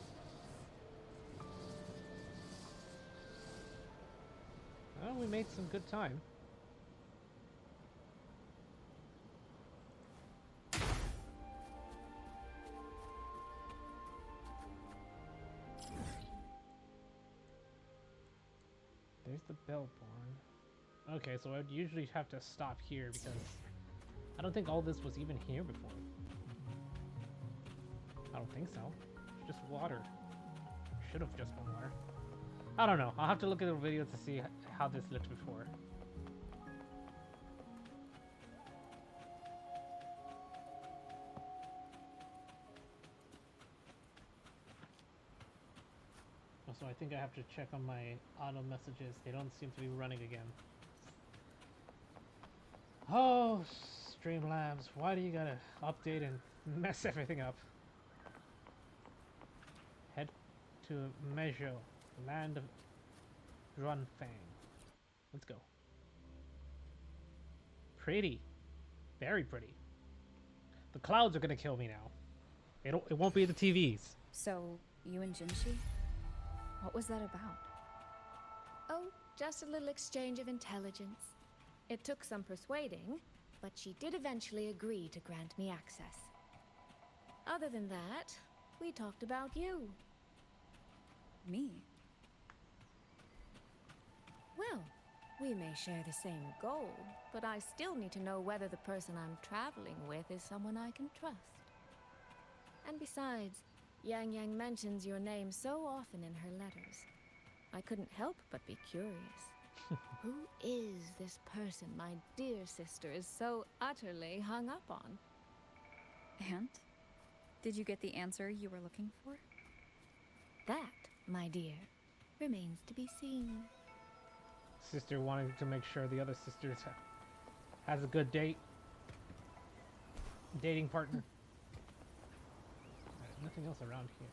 Well, we made some good time. There's the Bellborn. Okay, so I'd usually have to stop here because I don't think all this was even here before. I don't think so. It's just water. Should have just been water. I don't know. I'll have to look at the video to see how this looked before. Also, I think I have to check on my auto messages. They don't seem to be running again. Oh, Streamlabs, why do you gotta update and mess everything up? Head to Mejo, land of Runfang. Let's go. Pretty. Very pretty. The clouds are gonna kill me now. It won't be the TVs. So, you and Jinshi? What was that about? Oh, just a little exchange of intelligence. It took some persuading, but she did eventually agree to grant me access. Other than that, we talked about you. Me? Well, we may share the same goal, but I still need to know whether the person I'm traveling with is someone I can trust. And besides, YangYang mentions your name so often in her letters. I couldn't help but be curious. Who is this person my dear sister is so utterly hung up on? And? Did you get the answer you were looking for? That, my dear, remains to be seen. Sister wanting to make sure the other sisters has a good dating partner. Right, nothing else around here.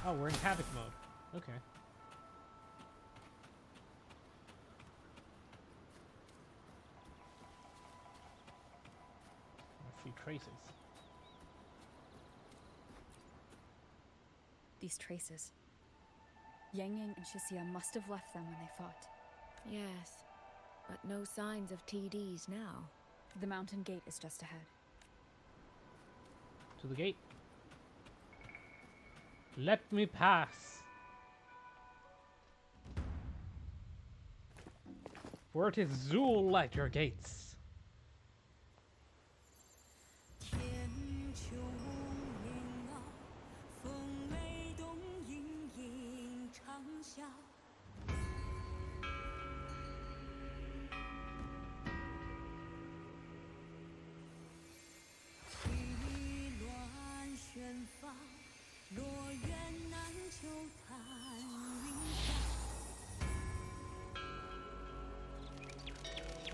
Oh, we're in havoc mode. Okay. A few traces. These traces. YangYang and Shixia must have left them when they fought. Yes, but no signs of TDs now. The mountain gate is just ahead. To the gate. Let me pass. For it is Zool at your gates.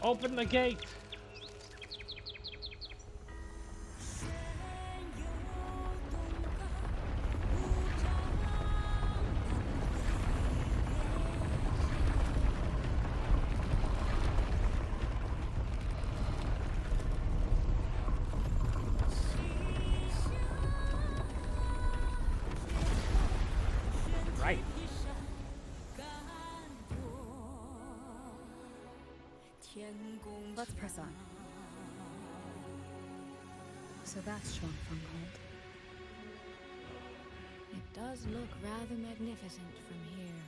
Open the gate. Right. Let's press on. So that's Shuangfang Hold. It does look rather magnificent from here.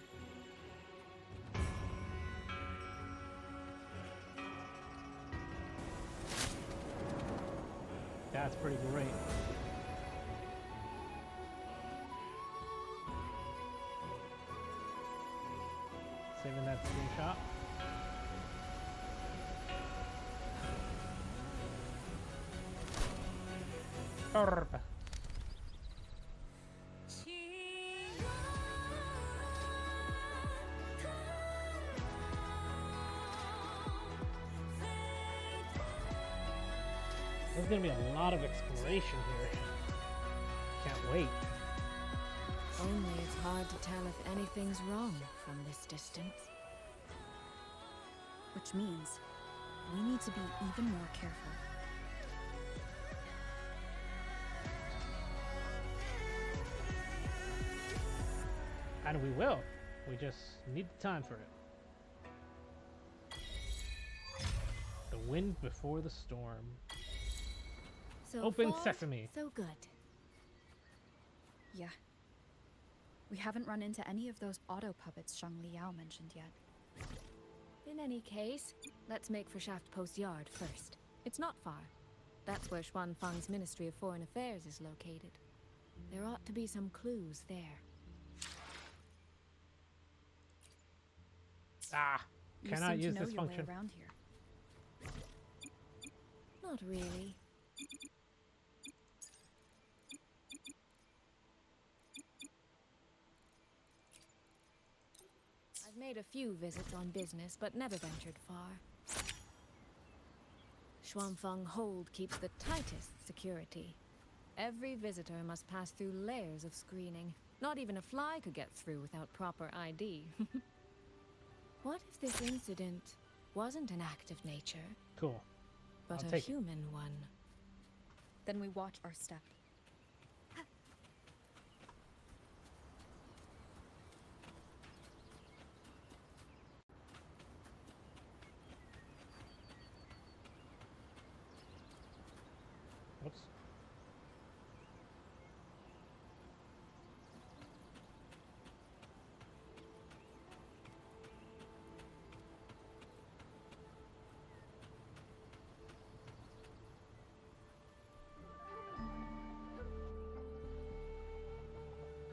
That's pretty great. Saving that screenshot. Urb. There's gonna be a lot of exploration here. Can't wait. Only it's hard to tell if anything's wrong from this distance. which means we need to be even more careful. And we will. We just need the time for it. The wind before the storm. So Open far, sesame. so good. Yeah. We haven't run into any of those auto puppets Shang Liao mentioned yet. In any case, let's make for Shaft Post Yard first. It's not far. That's where Xuanfang's Ministry of Foreign Affairs is located. There ought to be some clues there. Ah, You cannot seem use to know this your way function. around here. Not really. I've made a few visits on business, but never ventured far. Xuanfang Hold keeps the tightest security. Every visitor must pass through layers of screening. Not even a fly could get through without proper ID. What if this incident wasn't an act of nature, Cool. but I'll a take it. human one? Then we watch our step. Whoops.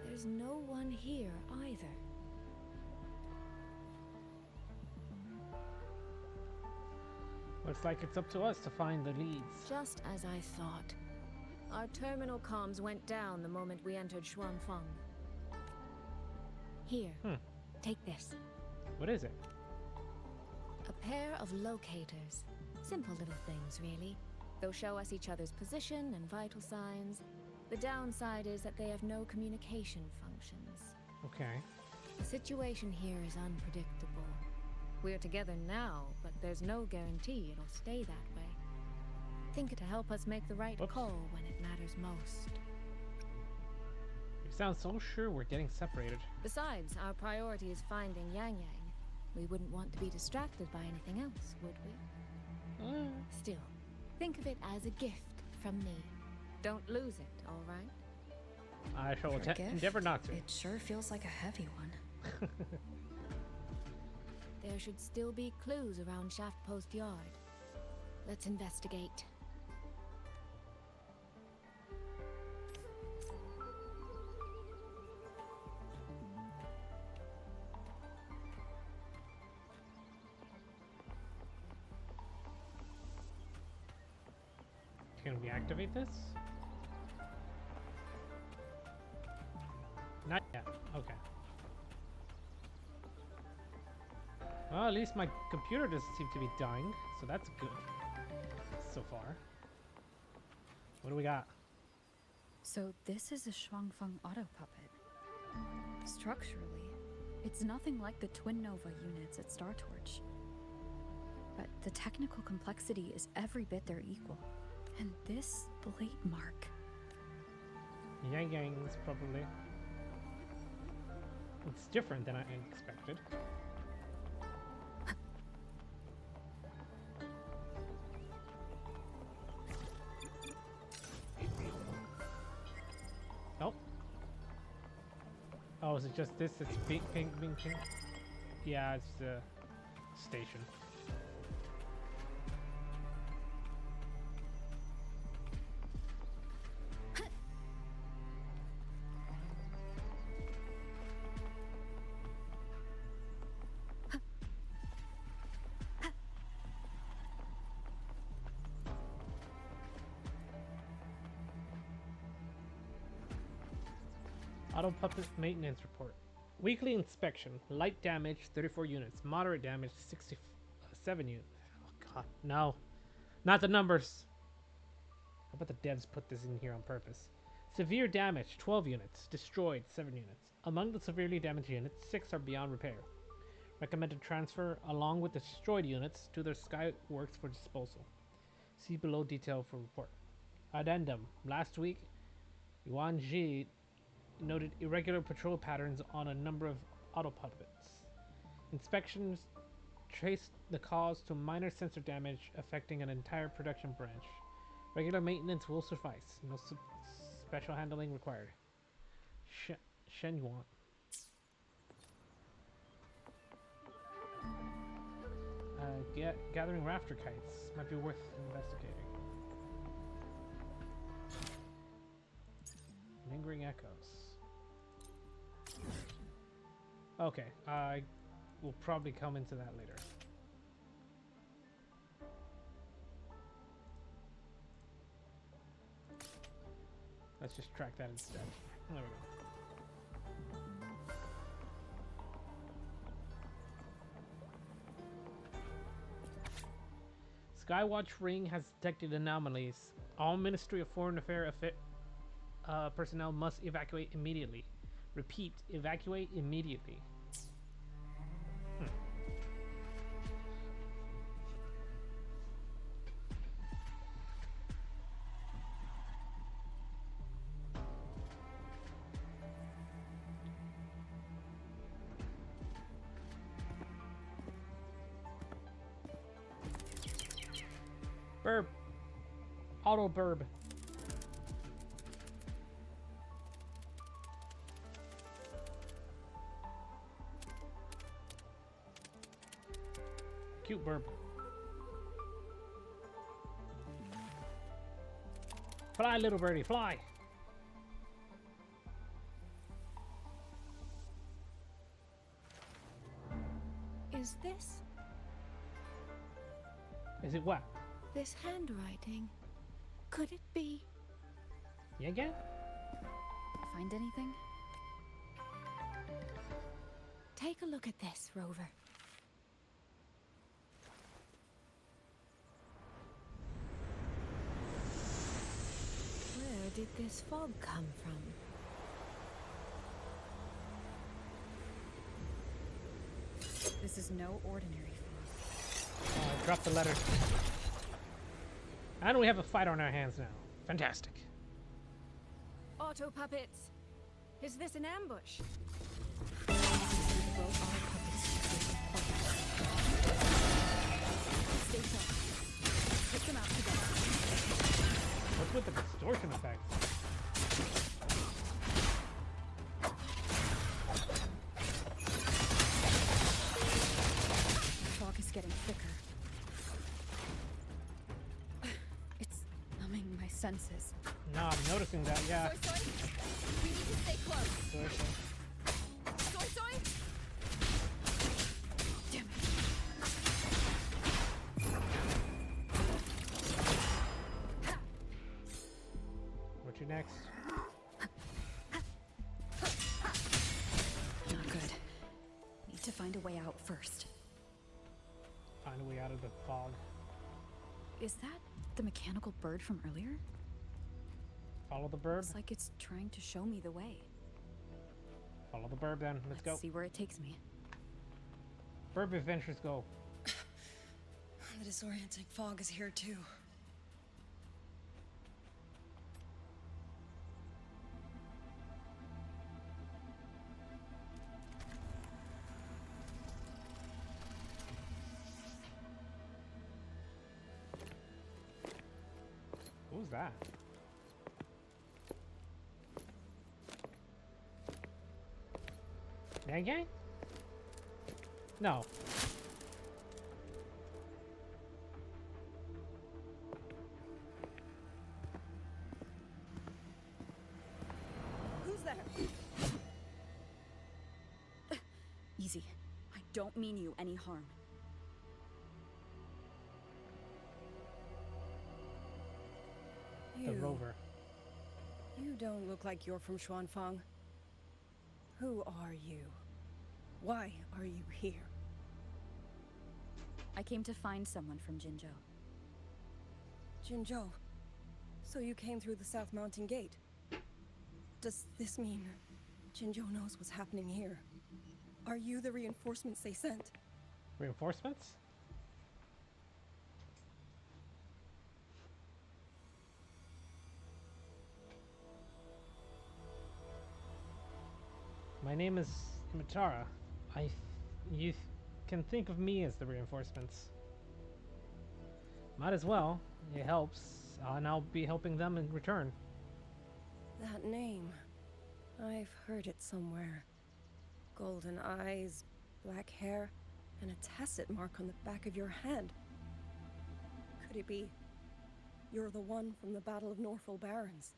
There's no one here either. Looks like it's up to us to find the leads. Just as I thought. Our terminal comms went down the moment we entered Xuanfang. Here, take this. What is it? A pair of locators. Simple little things, really. They'll show us each other's position and vital signs. The downside is that they have no communication functions. Okay. The situation here is unpredictable. We're together now, but there's no guarantee it'll stay that way. Think to help us make the right Whoops. call when it matters most. You sound so sure we're getting separated. Besides, our priority is finding YangYang. We wouldn't want to be distracted by anything else, would we? Still, think of it as a gift from me. Don't lose it, all right? I shall For a gift, endeavor not to. It sure feels like a heavy one. There should still be clues around Shaft Post Yard. Let's investigate. Can we activate this? Not yet. Okay. Well, at least my computer doesn't seem to be dying, so that's good so far. What do we got? So this is a Xuanfang auto puppet. Structurally, it's nothing like the Twin Nova units at Star Torch. But the technical complexity is every bit their equal. And this blade mark. YangYang's probably. It's different than I expected. Oh. Oh, is it just this? It's pink, pink, pink, pink? Yeah, it's the station. Auto puppet maintenance report. Weekly inspection. Light damage 34 units. Moderate damage 67 units. Oh god, no. Not the numbers. How about the devs put this in here on purpose? Severe damage 12 units. Destroyed 7 units. Among the severely damaged units, 6 are beyond repair. Recommended transfer along with destroyed units to their Skyworks for disposal. See below detail for report. Addendum. Last week, Yuan Ji noted irregular patrol patterns on a number of autopilots. Inspections traced the cause to minor sensor damage affecting an entire production branch. Regular maintenance will suffice. No special handling required. Shen Yuan. Gathering rafter kites might be worth investigating. Lingering echoes. Okay, I will probably come into that later. Let's just track that instead. There we go. Skywatch Ring has detected anomalies. All Ministry of Foreign Affairs personnel must evacuate immediately. Repeat, evacuate immediately. Burb. Auto burb. Cute burb. Fly, little birdie, fly. Is this? Is it what? This handwriting. Could it be? Yeah, again? Find anything? Take a look at this, Rover. Where did this fog come from? This is no ordinary fog. Drop the letter. And we have a fight on our hands now. Fantastic. Auto puppets. Is this an ambush? Stay sharp. Take them out together. What's with the distortion effect? The fog is getting thicker. It's numbing my senses. No, I'm noticing that, yeah. Soy, soy. We need to stay close. Soy. Soy, soy. Damn it. What's your next? Not good. Need to find a way out first. Find a way out of the fog. Is that the mechanical bird from earlier? Follow the burb. Looks like it's trying to show me the way. Follow the burb then. Let's go. See where it takes me. Burb adventures go. The disorienting fog is here too. Who's that? YangYang? No. Who's there? Easy. I don't mean you any harm. The rover. You don't look like you're from Xuanfang. Who are you? Why are you here? I came to find someone from Jinzhou. Jinzhou. So you came through the South Mountain Gate. Does this mean Jinzhou knows what's happening here? Are you the reinforcements they sent? Reinforcements? My name is Imatara. You can think of me as the reinforcements. Might as well. It helps, and I'll be helping them in return. That name. I've heard it somewhere. Golden eyes, black hair, and a tacit mark on the back of your hand. Could it be you're the one from the Battle of Norfolk Barrens?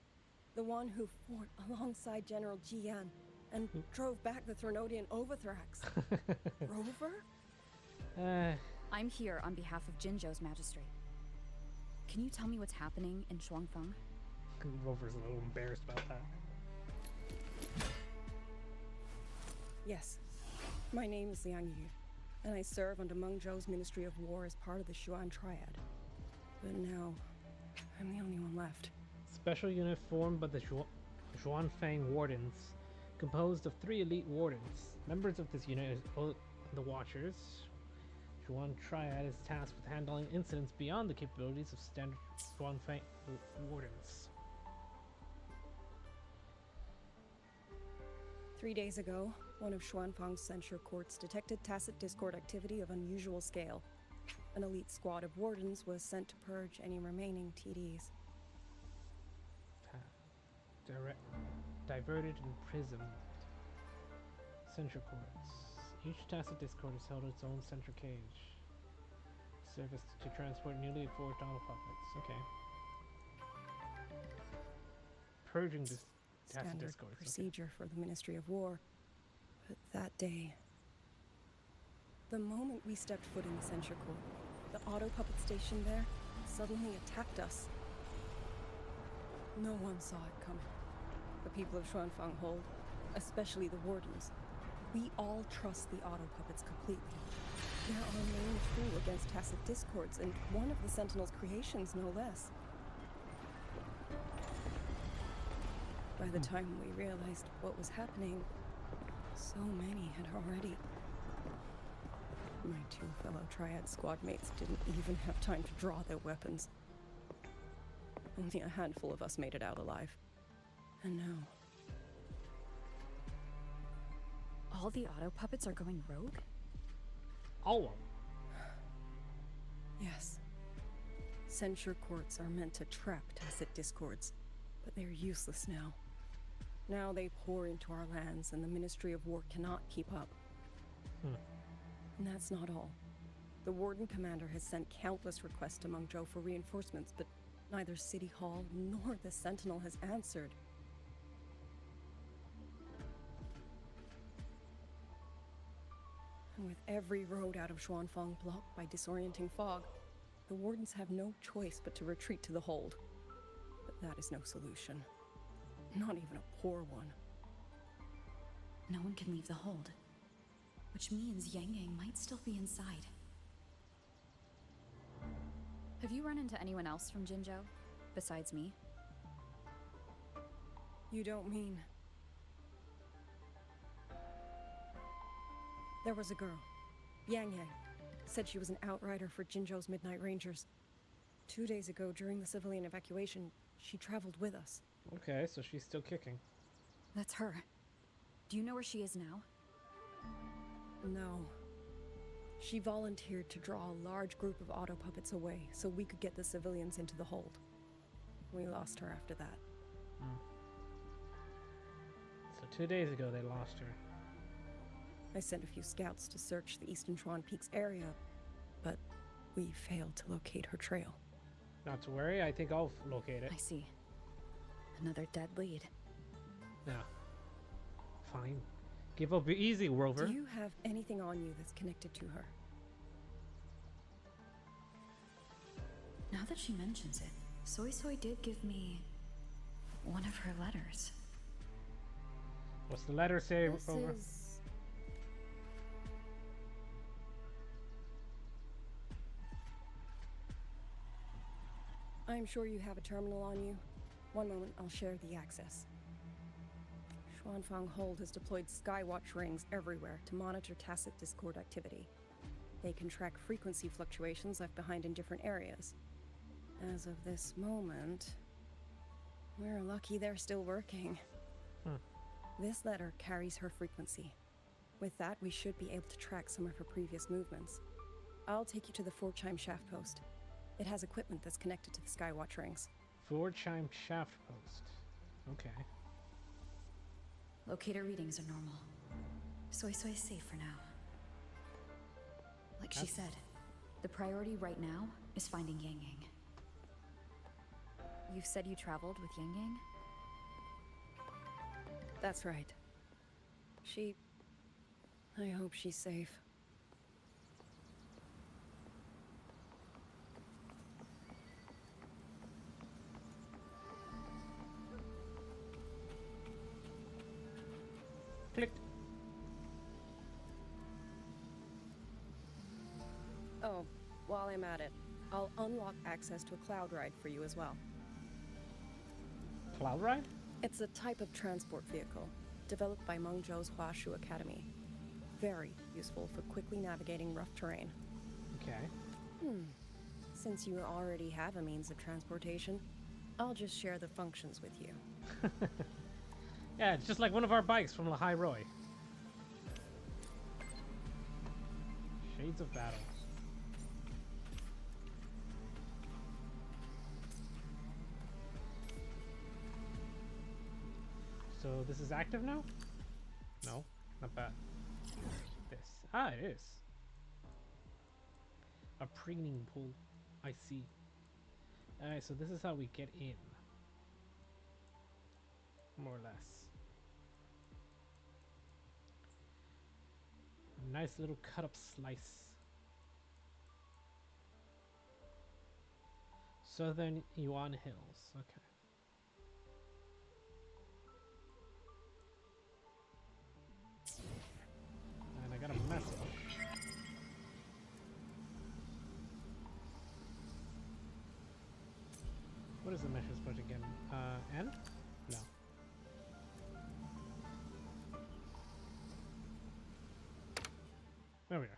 The one who fought alongside General Jian and drove back the Threnodian Overthrax? Rover? I'm here on behalf of Jinzhou's magistrate. Can you tell me what's happening in Shuangfeng? Rover's a little embarrassed about that. Yes. My name is Liang Yu, and I serve under Meng Zhou's Ministry of War as part of the Xuan Triad. But now, I'm the only one left. Special unit formed by the Xuanfang Wardens, composed of 3 elite wardens. Members of this unit are the Watchers. Xuan Triad is tasked with handling incidents beyond the capabilities of standard Xuanfang Wardens. 3 days ago, one of Xuanfang's censure courts detected tacit discord activity of unusual scale. An elite squad of wardens was sent to purge any remaining TDs. Diverted and prismed. Censure courts. Each tacit discord is held in its own censure cage. Service to transport newly forged auto puppets. Okay. Purging this tacit Standard discords. procedure for the Ministry of War. But that day, the moment we stepped foot in the censure court, the auto puppet station there suddenly attacked us. No one saw it coming. The people of Xuanfang hold, especially the wardens. We all trust the auto puppets completely. They're our main tool against tacit discords, and one of the Sentinel's creations, no less. By the time we realized what was happening, so many had already. My 2 fellow Triad squad mates didn't even have time to draw their weapons. Only a handful of us made it out alive. And now... All the auto puppets are going rogue? All of them. Yes. Censure courts are meant to trap tacit discords, but they're useless now. Now they pour into our lands, and the Ministry of War cannot keep up. And that's not all. The Warden Commander has sent countless requests to Meng Zhou for reinforcements, but neither City Hall nor the Sentinel has answered. And with every road out of Xuanfang blocked by disorienting fog, the Wardens have no choice but to retreat to the hold. But that is no solution. Not even a poor one. No one can leave the hold. Which means YangYang might still be inside. Have you run into anyone else from Jinzhou? Besides me? You don't mean... There was a girl, YangYang. Said she was an outrider for Jinzhou's Midnight Rangers. 2 days ago, during the civilian evacuation, she traveled with us. Okay, so she's still kicking. That's her. Do you know where she is now? No. She volunteered to draw a large group of auto puppets away so we could get the civilians into the hold. We lost her after that. So 2 days ago they lost her. I sent a few scouts to search the Eastern Chuan Peaks area, but we failed to locate her trail. Not to worry, I think I'll locate it. I see. Another dead lead. Yeah. Fine. Give up easy, Rover. Do you have anything on you that's connected to her? Now that she mentions it, Soy Soy did give me one of her letters. What's the letter say, This Rover? is... I'm sure you have a terminal on you. One moment, I'll share the access. Shuanfang Hold has deployed Skywatch rings everywhere to monitor tacit Discord activity. They can track frequency fluctuations left behind in different areas. As of this moment, we're lucky they're still working. This letter carries her frequency. With that, we should be able to track some of her previous movements. I'll take you to the 4-chime shaft post. It has equipment that's connected to the Skywatch rings. 4-chime shaft post. Okay. Locator readings are normal. Soy is safe for now. Like she said, the priority right now is finding YangYang. You said you traveled with YangYang? That's right. I hope she's safe. Clicked. Oh, while I'm at it, I'll unlock access to a cloud ride for you as well. Cloud ride? It's a type of transport vehicle, developed by Mengzhou's Huashu Academy. Very useful for quickly navigating rough terrain. Okay. Since you already have a means of transportation, I'll just share the functions with you. Yeah, it's just like one of our bikes from HIHI. Shades of Battle. So this is active now? No, not bad. This. Ah, it is. A preening pool. I see. Alright, so this is how we get in. More or less. A nice little cut up slice. Southern Yuan Hills. Okay. And I got a message. What is the message supposed to get? N? No. There we are.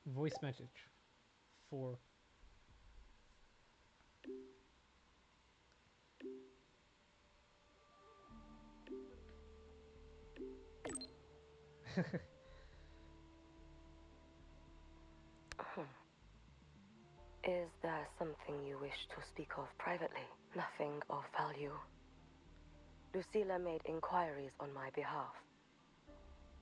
Voice message for Is there something you wish to speak of privately? Nothing of value. Lucilla made inquiries on my behalf.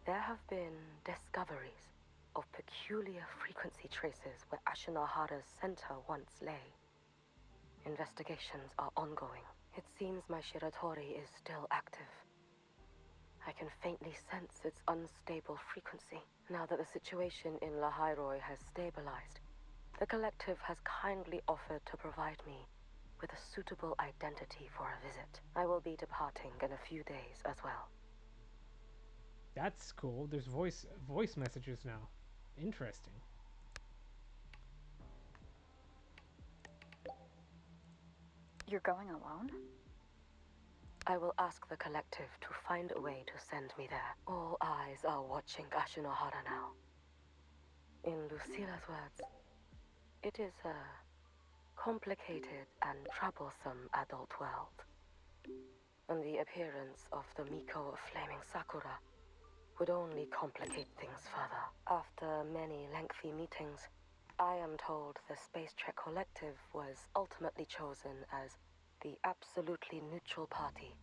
There have been discoveries of peculiar frequency traces where Ashinohara's center once lay. Investigations are ongoing. It seems my Shiratori is still active. I can faintly sense its unstable frequency. Now that the situation in Lahairoi has stabilized, the collective has kindly offered to provide me with a suitable identity for a visit. I will be departing in a few days as well. That's cool. There's voice messages now. Interesting. You're going alone? I will ask the collective to find a way to send me there. All eyes are watching Ashinohara now. In Lucilla's words, it is a complicated and troublesome adult world. And the appearance of the Miko of Flaming Sakura would only complicate things further. After many lengthy meetings, I am told the Space Trek Collective was ultimately chosen as the absolutely neutral party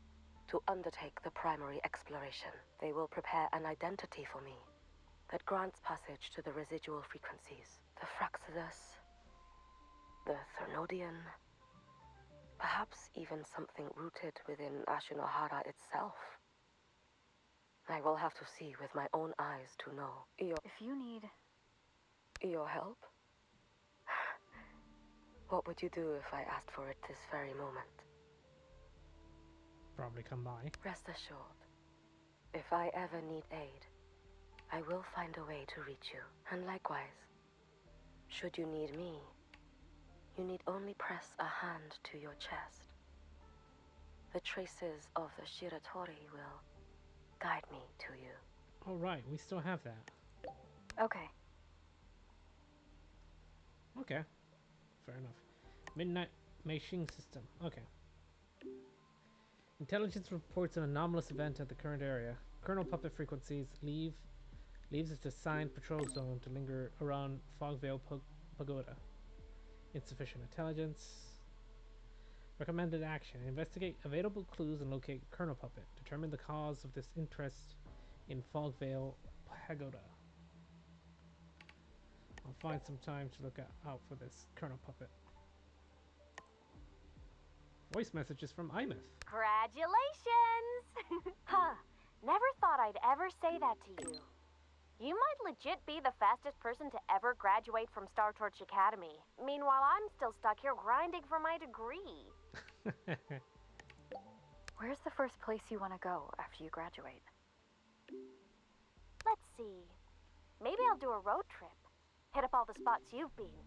to undertake the primary exploration. They will prepare an identity for me that grants passage to the residual frequencies. The Fraxidus, the Thernodian, perhaps even something rooted within Ashinohara itself. I will have to see with my own eyes to know. If you need Your help? What would you do if I asked for it this very moment? Probably come by. Rest assured, if I ever need aid, I will find a way to reach you. And likewise, should you need me, You need only press a hand to your chest. The traces of the Shiratori will guide me to you. All right, we still have that. Okay. Okay, fair enough. Midnight Meishing system. Okay. Intelligence reports an anomalous event at the current area. Colonel Puppet frequencies leaves its assigned patrol zone to linger around Fogvale Pagoda. Insufficient intelligence. Recommended action. Investigate available clues and locate Colonel Puppet. Determine the cause of this interest in Fogvale Pagoda. I'll find some time to look out for this Colonel Puppet. Voice messages from Imeth. Congratulations! Huh. Never thought I'd ever say that to you. You might legit be the fastest person to ever graduate from Star Torch Academy. Meanwhile, I'm still stuck here grinding for my degree. Where's the first place you want to go after you graduate? Let's see. Maybe I'll do a road trip. Hit up all the spots you've been.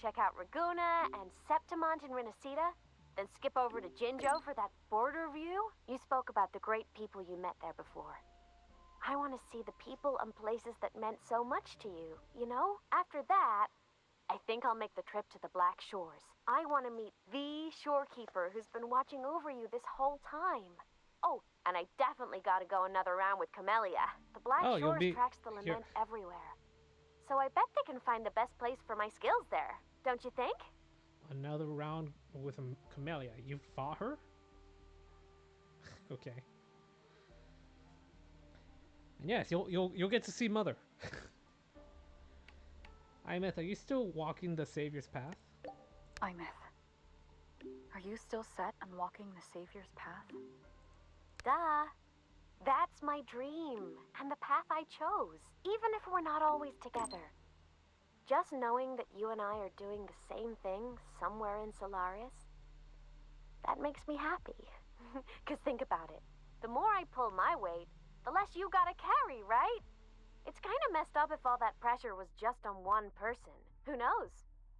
Check out Raguna and Septimont in Renacita. Then skip over to Jinzhou for that border view. You spoke about the great people you met there before. I want to see the people and places that meant so much to you, you know? After that, I think I'll make the trip to the Black Shores. I want to meet the shorekeeper who's been watching over you this whole time. Oh, and I definitely got to go another round with Camellia. The Black Shores tracks the lament everywhere. So I bet they can find the best place for my skills there, don't you think? Another round with Camellia. You fought her? Okay. And yes, you'll get to see Mother. Imeth, are you still walking the Savior's path? Imeth, are you still set on walking the Savior's path? Duh. That's my dream, and the path I chose, even if we're not always together. Just knowing that you and I are doing the same thing somewhere in Solaris, that makes me happy. 'Cause think about it. The more I pull my weight, the less you gotta carry, right? It's kinda messed up if all that pressure was just on one person. Who knows?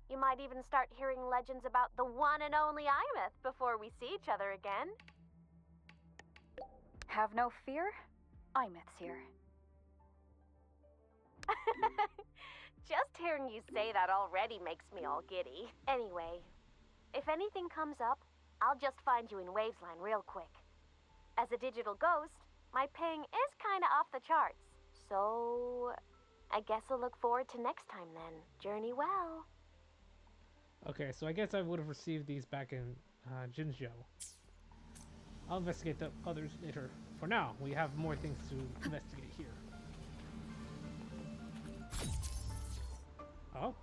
You might even start hearing legends about the one and only Imeth before we see each other again. Have no fear. Imeth's here. Just hearing you say that already makes me all giddy. Anyway, if anything comes up, I'll just find you in Wavesline real quick. As a digital ghost, my ping is kinda off the charts. So, I guess I'll look forward to next time then. Journey well. Okay, so I guess I would have received these back in Jinzhou. I'll investigate the others later. For now, we have more things to investigate here. Oh.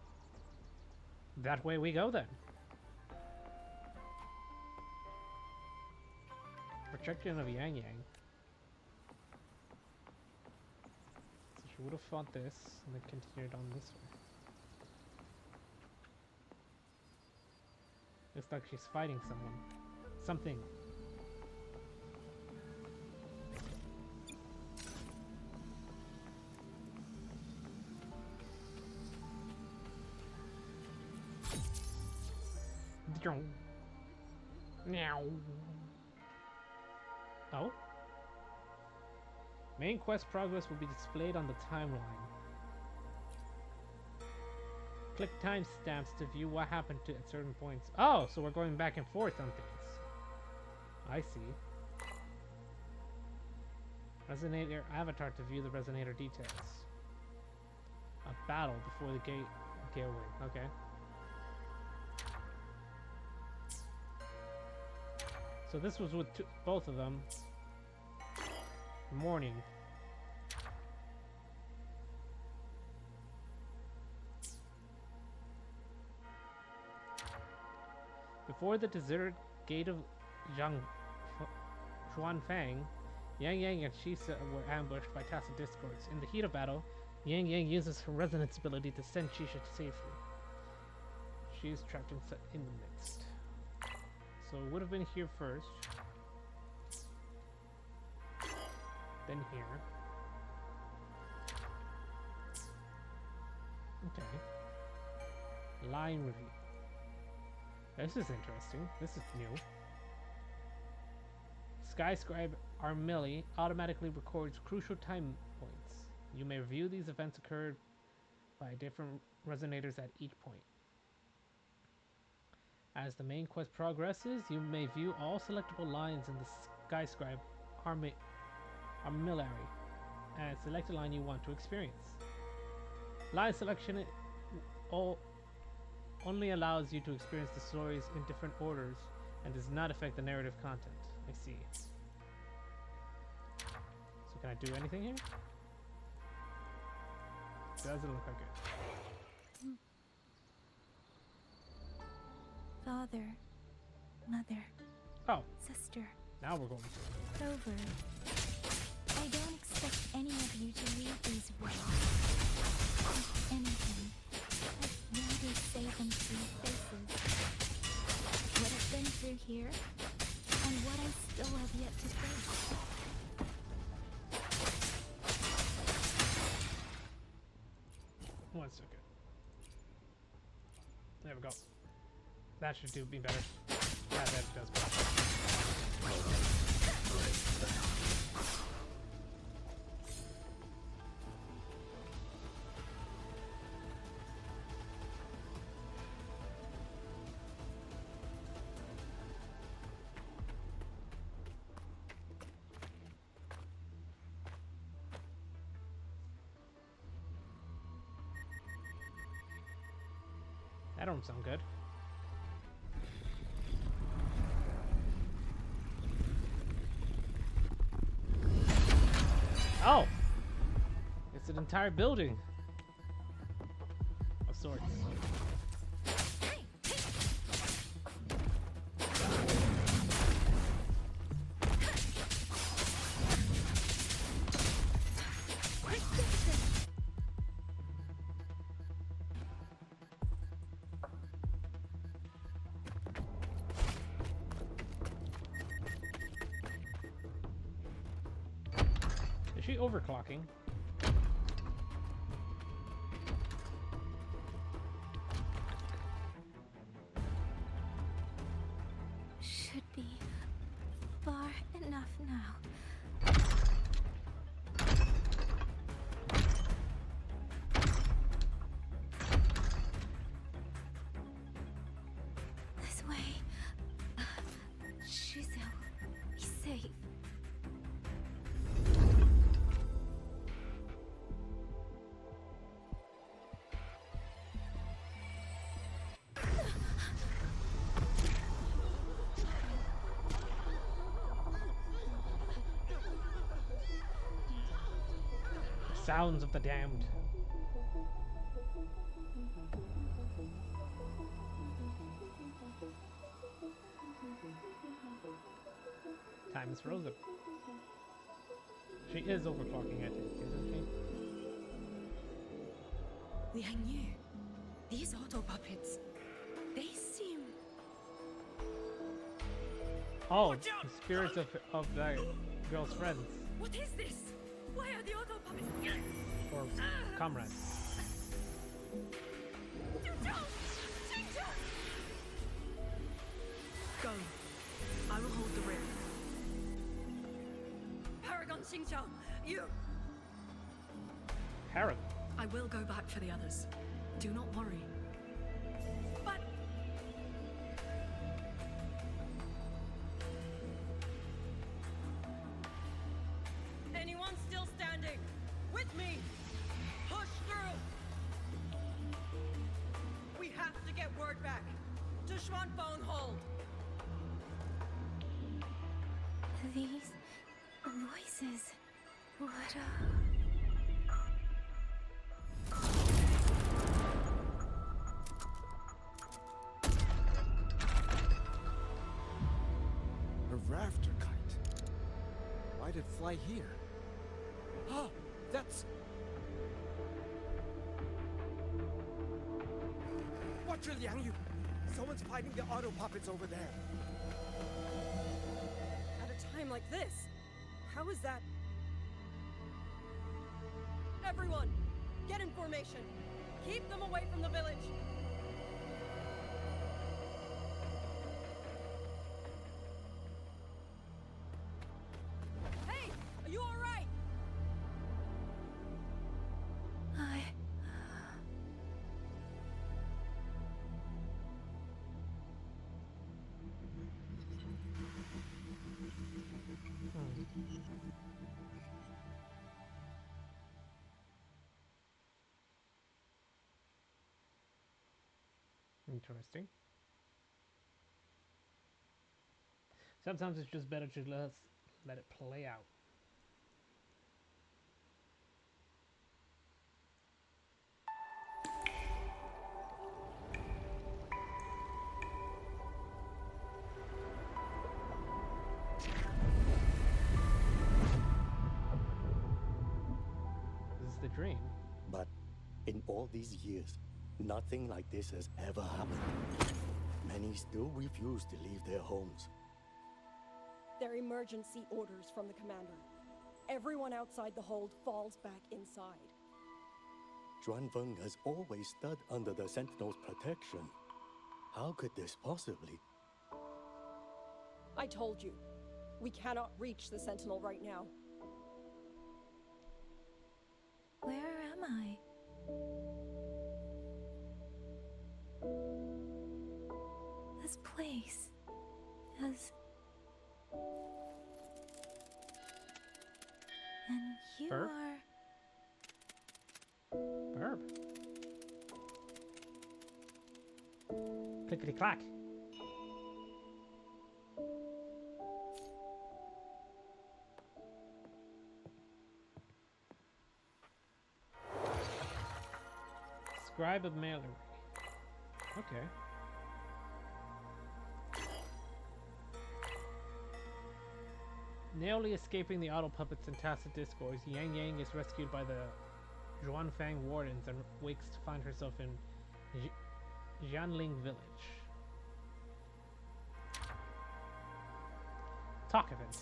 That way we go then. Protection of YangYang. So she would have fought this and then continued on this way. Looks like she's fighting someone. Something. Meow. Oh? Main quest progress will be displayed on the timeline. Click timestamps to view what happened at certain points. Oh, so we're going back and forth on things. I see. Resonator avatar to view the resonator details. A battle before the gateway. Okay. So this was with both of them. Morning. Before the deserted gate of Zhuanfang, YangYang and Shisa were ambushed by tacit discords. In the heat of battle, YangYang uses her resonance ability to send Shisha to safety. She is trapped in the midst. So it would have been here first. Then here. Okay. Line review. This is interesting. This is new. SkyScribe Armilli automatically records crucial time points. You may review these events occurred by different resonators at each point. As the main quest progresses, you may view all selectable lines in the SkyScribe Armillary and select a line you want to experience. Line selection only allows you to experience the stories in different orders and does not affect the narrative content. I see. So can I do anything here? Doesn't look like it. Father, mother, sister, now we're going to. Clover. I don't expect any of you to read these words. If anything, I'd rather say them to your faces. What I've been through here, and what I still have yet to face. 1 second. There we go. That should do me better. Yeah, that does better. That don't sound good. Oh! It's an entire building of sorts. Is she overclocking? Should be far enough now. This way. Shizu, be safe. Sounds of the damned. Time is frozen. She is overclocking, I think, isn't she? Liang, these auto puppets, they seem... Oh, the spirits of that girl's friends. What is this? Why are the auto puppets... Or comrades. Go. I will hold the rear. Paragon Xingqiao, you... Paragon? I will go back for the others. Do not worry. But... anyone still standing? With me! Push through! We have to get word back to Xuanfeng Hold. These voices. What A rafter kite. Why'd it fly here? Oh, that's... Watch your Liang Yu! Someone's fighting the auto puppets over there. At a time like this, how is that? Everyone, get in formation. Keep them away from the village. Interesting. Sometimes it's just better to let it play out. This is the dream. But in all these years, nothing like this has ever happened. Many still refuse to leave their homes. They're emergency orders from the commander. Everyone outside the hold falls back inside. Zhuanfeng has always stood under the Sentinel's protection. How could this possibly? I told you, we cannot reach the Sentinel right now. Where am I? This place has... And you Burp? are... Burp. Clickety clack. Scribe of mailer. Okay. Narrowly escaping the auto puppets and tacit discourse, YangYang is rescued by the Zhuanfang wardens and wakes to find herself in Jianling village. Talk of it.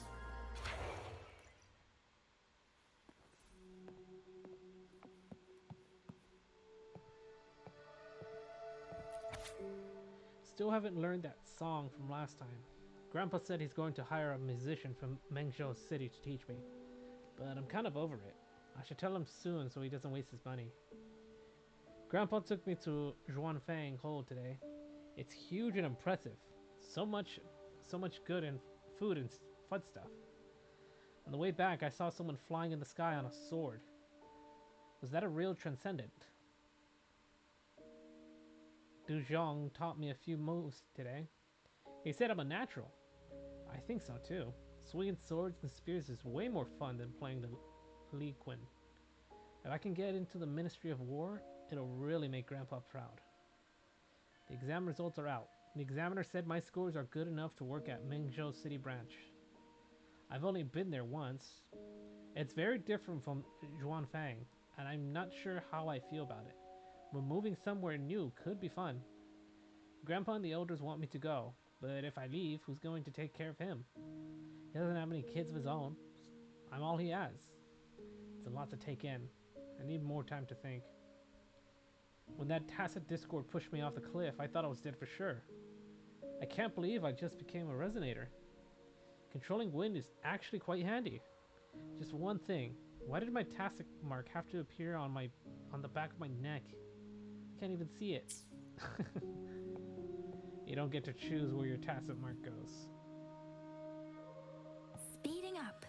Still haven't learned that song from last time. Grandpa said he's going to hire a musician from Mengzhou City to teach me, but I'm kind of over it. I should tell him soon so he doesn't waste his money. Grandpa took me to Zhuanfang Hole today. It's huge and impressive. So much good and food and fun stuff. On the way back, I saw someone flying in the sky on a sword. Was that a real transcendent? Du Zhong taught me a few moves today. He said I'm a natural. I think so too. Swinging swords and spears is way more fun than playing the Li Kun. If I can get into the Ministry of War, it'll really make Grandpa proud. The exam results are out. The examiner said my scores are good enough to work at Mengzhou City branch. I've only been there once. It's very different from Zhuanfang, and I'm not sure how I feel about it. But moving somewhere new could be fun. Grandpa and the elders want me to go, but if I leave, who's going to take care of him? He doesn't have any kids of his own. I'm all he has. It's a lot to take in. I need more time to think. When that tacit discord pushed me off the cliff, I thought I was dead for sure. I can't believe I just became a resonator. Controlling wind is actually quite handy. Just one thing. Why did my tacit mark have to appear on the back of my neck? I can't even see it. You don't get to choose where your tacit mark goes. Speeding up.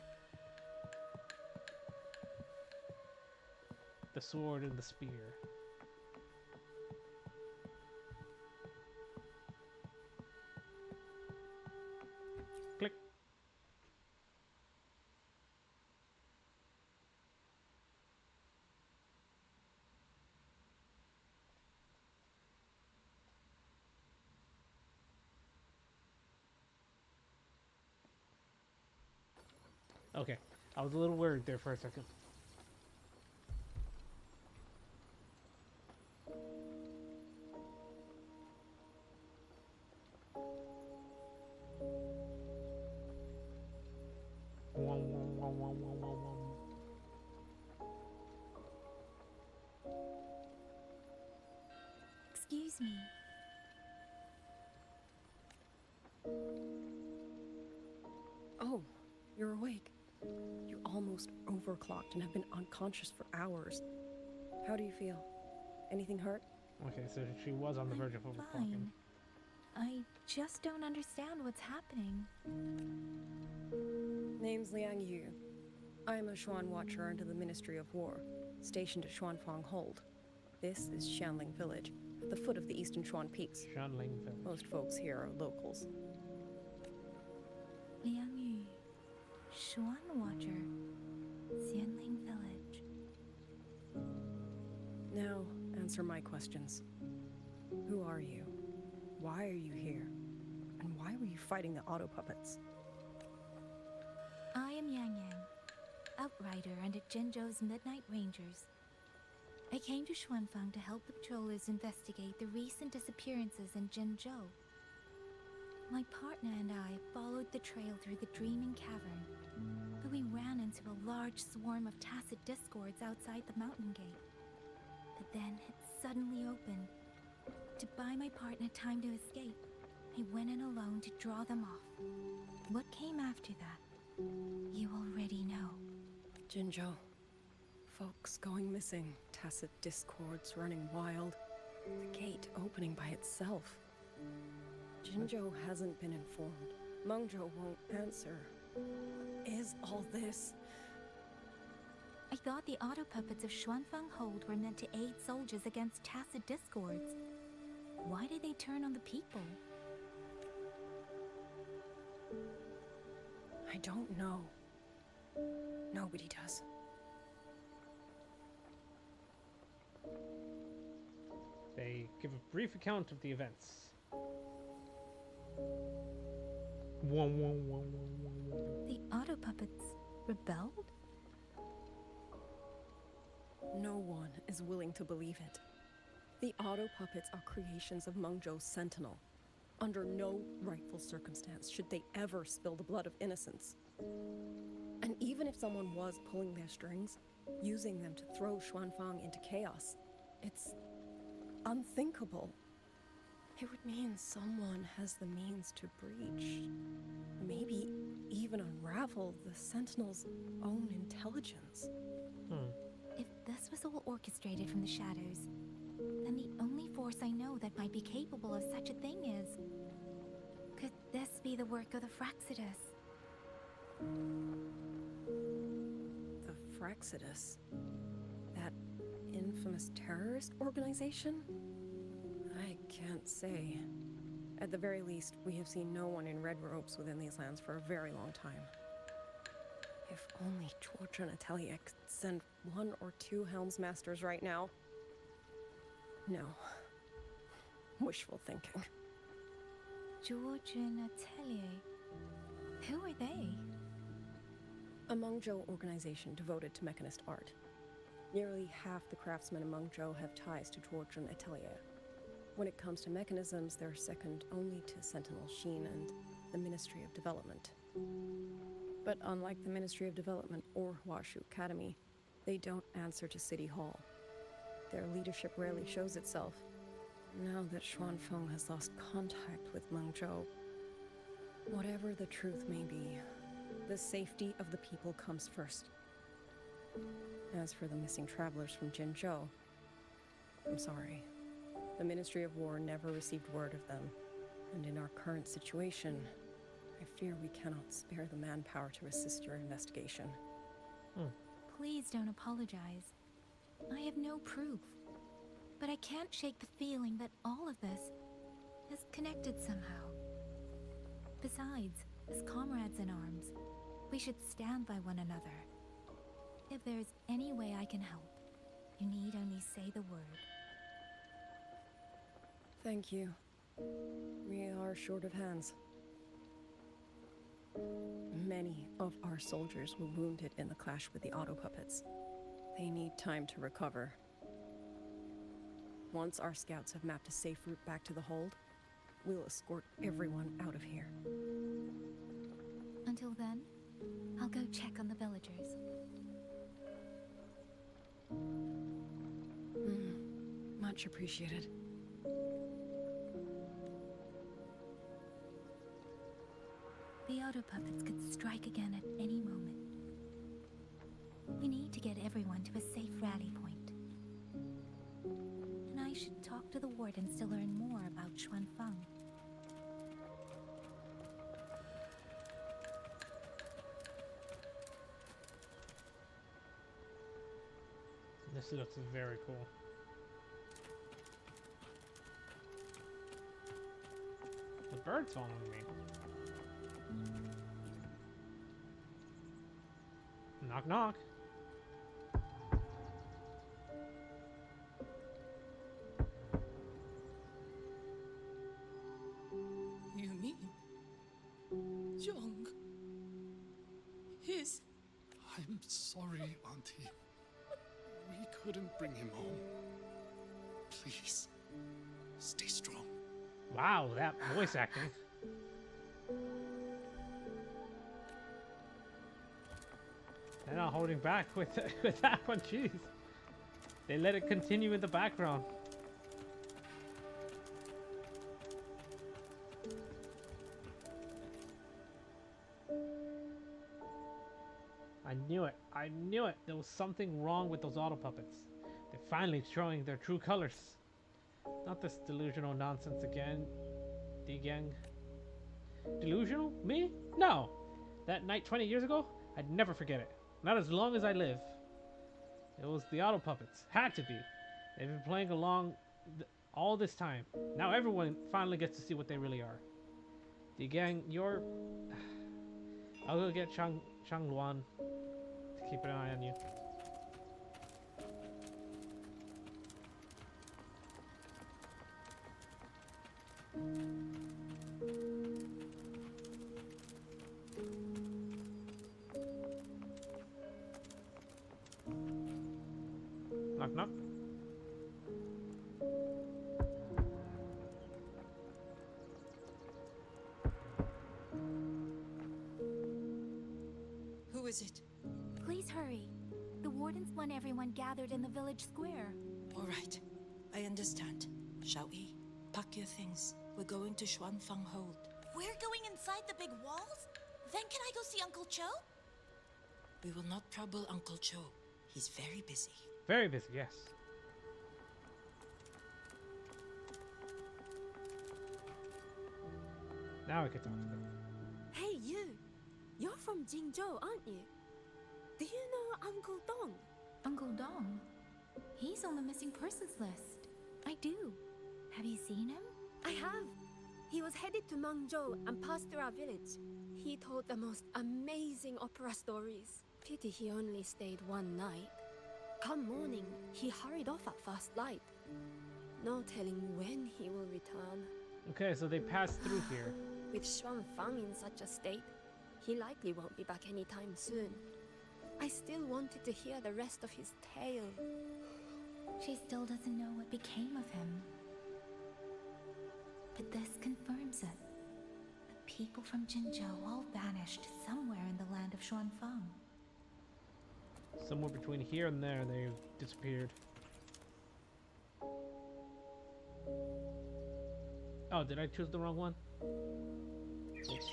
The sword and the spear. Click. Okay, I was a little worried there for a second. Excuse me. Oh, you're awake. You almost overclocked and have been unconscious for hours. How do you feel? Anything hurt? Okay, so she was on the verge of overclocking. Fine. I just don't understand what's happening. Name's Liang Yu. I'm a Xuan Watcher under the Ministry of War, stationed at Xuanfang Hold. This is Xianling Village, at the foot of the Eastern Shuan Peaks. Shanling Village. Most folks here are locals. Liangyu, Shuan Watcher, Xianling Village. Now, answer my questions. Who are you? Why are you here? And why were you fighting the auto puppets? I am YangYang, Outrider under Jinzhou's Midnight Rangers. I came to Xuanfang to help the patrollers investigate the recent disappearances in Jinzhou. My partner and I followed the trail through the Dreaming Cavern, but we ran into a large swarm of tacit discords outside the mountain gate. But then it suddenly opened. To buy my partner time to escape, I went in alone to draw them off. What came after that, you already know. Jinzhou. Folks going missing, tacit discords running wild, the gate opening by itself. Jinzhou hasn't been informed. Mengzhou won't answer. Is all this? I thought the auto puppets of Xuanfang Hold were meant to aid soldiers against tacit discords. Why did they turn on the people? I don't know. Nobody does. They give a brief account of the events. The auto puppets rebelled? No one is willing to believe it. The auto puppets are creations of Mengzhou's Sentinel. Under no rightful circumstance should they ever spill the blood of innocents. And even if someone was pulling their strings, using them to throw Xuanfang into chaos, it's unthinkable. It would mean someone has the means to breach, maybe even unravel the Sentinel's own intelligence. If this was all orchestrated from the shadows, then the only force I know that might be capable of such a thing is... Could this be the work of the Fraxidus? The Fraxidus? That infamous terrorist organization? I can't say. At the very least, we have seen no one in red robes within these lands for a very long time. If only George and Atelier could send 1 or 2 Helmsmasters right now. No. Wishful thinking. George and Atelier? Who are they? A Mengzhou organization devoted to mechanist art. Nearly half the craftsmen in Mengzhou have ties to George and Atelier. When it comes to mechanisms, they're second only to Sentinel Sheen and the Ministry of Development. But unlike the Ministry of Development or Huashu Academy, they don't answer to City Hall. Their leadership rarely shows itself. Now that Xuanfeng has lost contact with Mengzhou, whatever the truth may be, the safety of the people comes first. As for the missing travelers from Jinzhou, I'm sorry. The Ministry of War never received word of them, and in our current situation, I fear we cannot spare the manpower to assist your investigation. Please don't apologize. I have no proof. But I can't shake the feeling that all of this is connected somehow. Besides, as comrades in arms, we should stand by one another. If there's any way I can help, you need only say the word. Thank you. We are short of hands. Many of our soldiers were wounded in the clash with the auto puppets. They need time to recover. Once our scouts have mapped a safe route back to the hold, we'll escort everyone out of here. Until then, I'll go check on the villagers. Much appreciated. The auto puppets could strike again at any moment. We need to get everyone to a safe rally point. And I should talk to the wardens to learn more about Xuanfang. This looks very cool. birds following me. Knock knock. You mean Young? His? I'm sorry, Auntie. We couldn't bring him home. Please, stay strong. Wow, that voice acting. They're not holding back with with that one, jeez. They let it continue in the background. I knew it. I knew it. There was something wrong with those auto puppets. They're finally showing their true colors. Not this delusional nonsense again, Gang. Delusional? Me? No. That night 20 years ago, I'd never forget it. Not as long as I live. It was the auto puppets. Had to be. They've been playing along all this time. Now everyone finally gets to see what they really are. Gang, you're... I'll go get Chang Luan to keep an eye on you. Knock knock. Who is it? Please hurry. The wardens want everyone gathered in the village square. All right, I understand. Shall we? Pack your things. We're going to Xuanfang Hold. We're going inside the big walls? Then can I go see Uncle Cho? We will not trouble Uncle Cho. He's very busy. Very busy, yes. Now we can talk to them. Hey, you! You're from Jingzhou, aren't you? Do you know Uncle Dong? Uncle Dong? He's on the missing persons list. I do. Have you seen him? I have. He was headed to Mangzhou and passed through our village. He told the most amazing opera stories. Pity he only stayed one night. Come morning, he hurried off at first light. No telling when he will return. Okay, so they passed through here. With Xuanfang in such a state, he likely won't be back anytime soon. I still wanted to hear the rest of his tale. She still doesn't know what became of him. But this confirms it. The people from Jinzhou all vanished somewhere in the land of Xuanfang. Somewhere between here and there, they disappeared. Oh, did I choose the wrong one? Oops.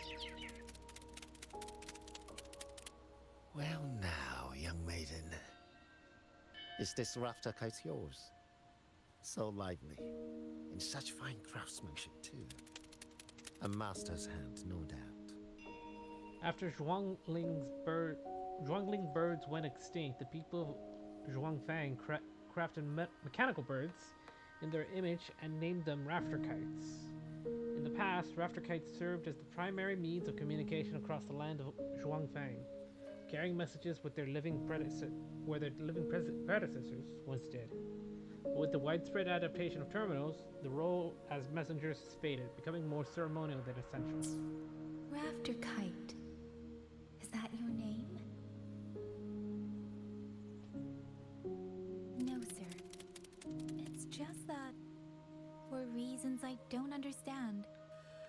Well now, young maiden. Is this rafter kite yours? So lively. And such fine craftsmanship too. A master's hand, no doubt. After Zhuangling birds went extinct, the people of Zhuangfang crafted mechanical birds in their image and named them rafter kites. In the past, rafter kites served as the primary means of communication across the land of Zhuangfang, carrying messages with their living predecessors once did. But with the widespread adaptation of terminals, the role as messengers faded, becoming more ceremonial than essential. Rafter Kite. Is that your name? No, sir. It's just that, for reasons I don't understand,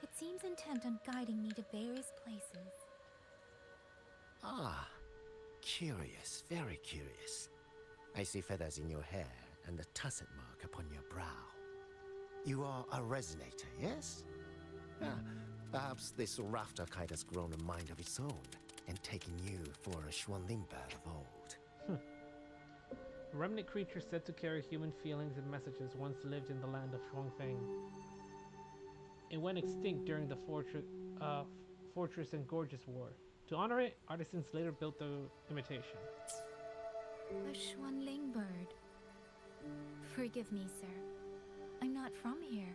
it seems intent on guiding me to various places. Ah, curious, very curious. I see feathers in your hair and a tusset mark upon your brow. You are a resonator, yes? Ah, perhaps this rafter kite has grown a mind of its own and taken you for a Xuanling bird of old. A remnant creature said to carry human feelings and messages once lived in the land of Zhuangfang. It went extinct during the Fortress and Gorgeous War. To honor it, artisans later built the imitation. A Xuanling bird. Forgive me, sir. I'm not from here.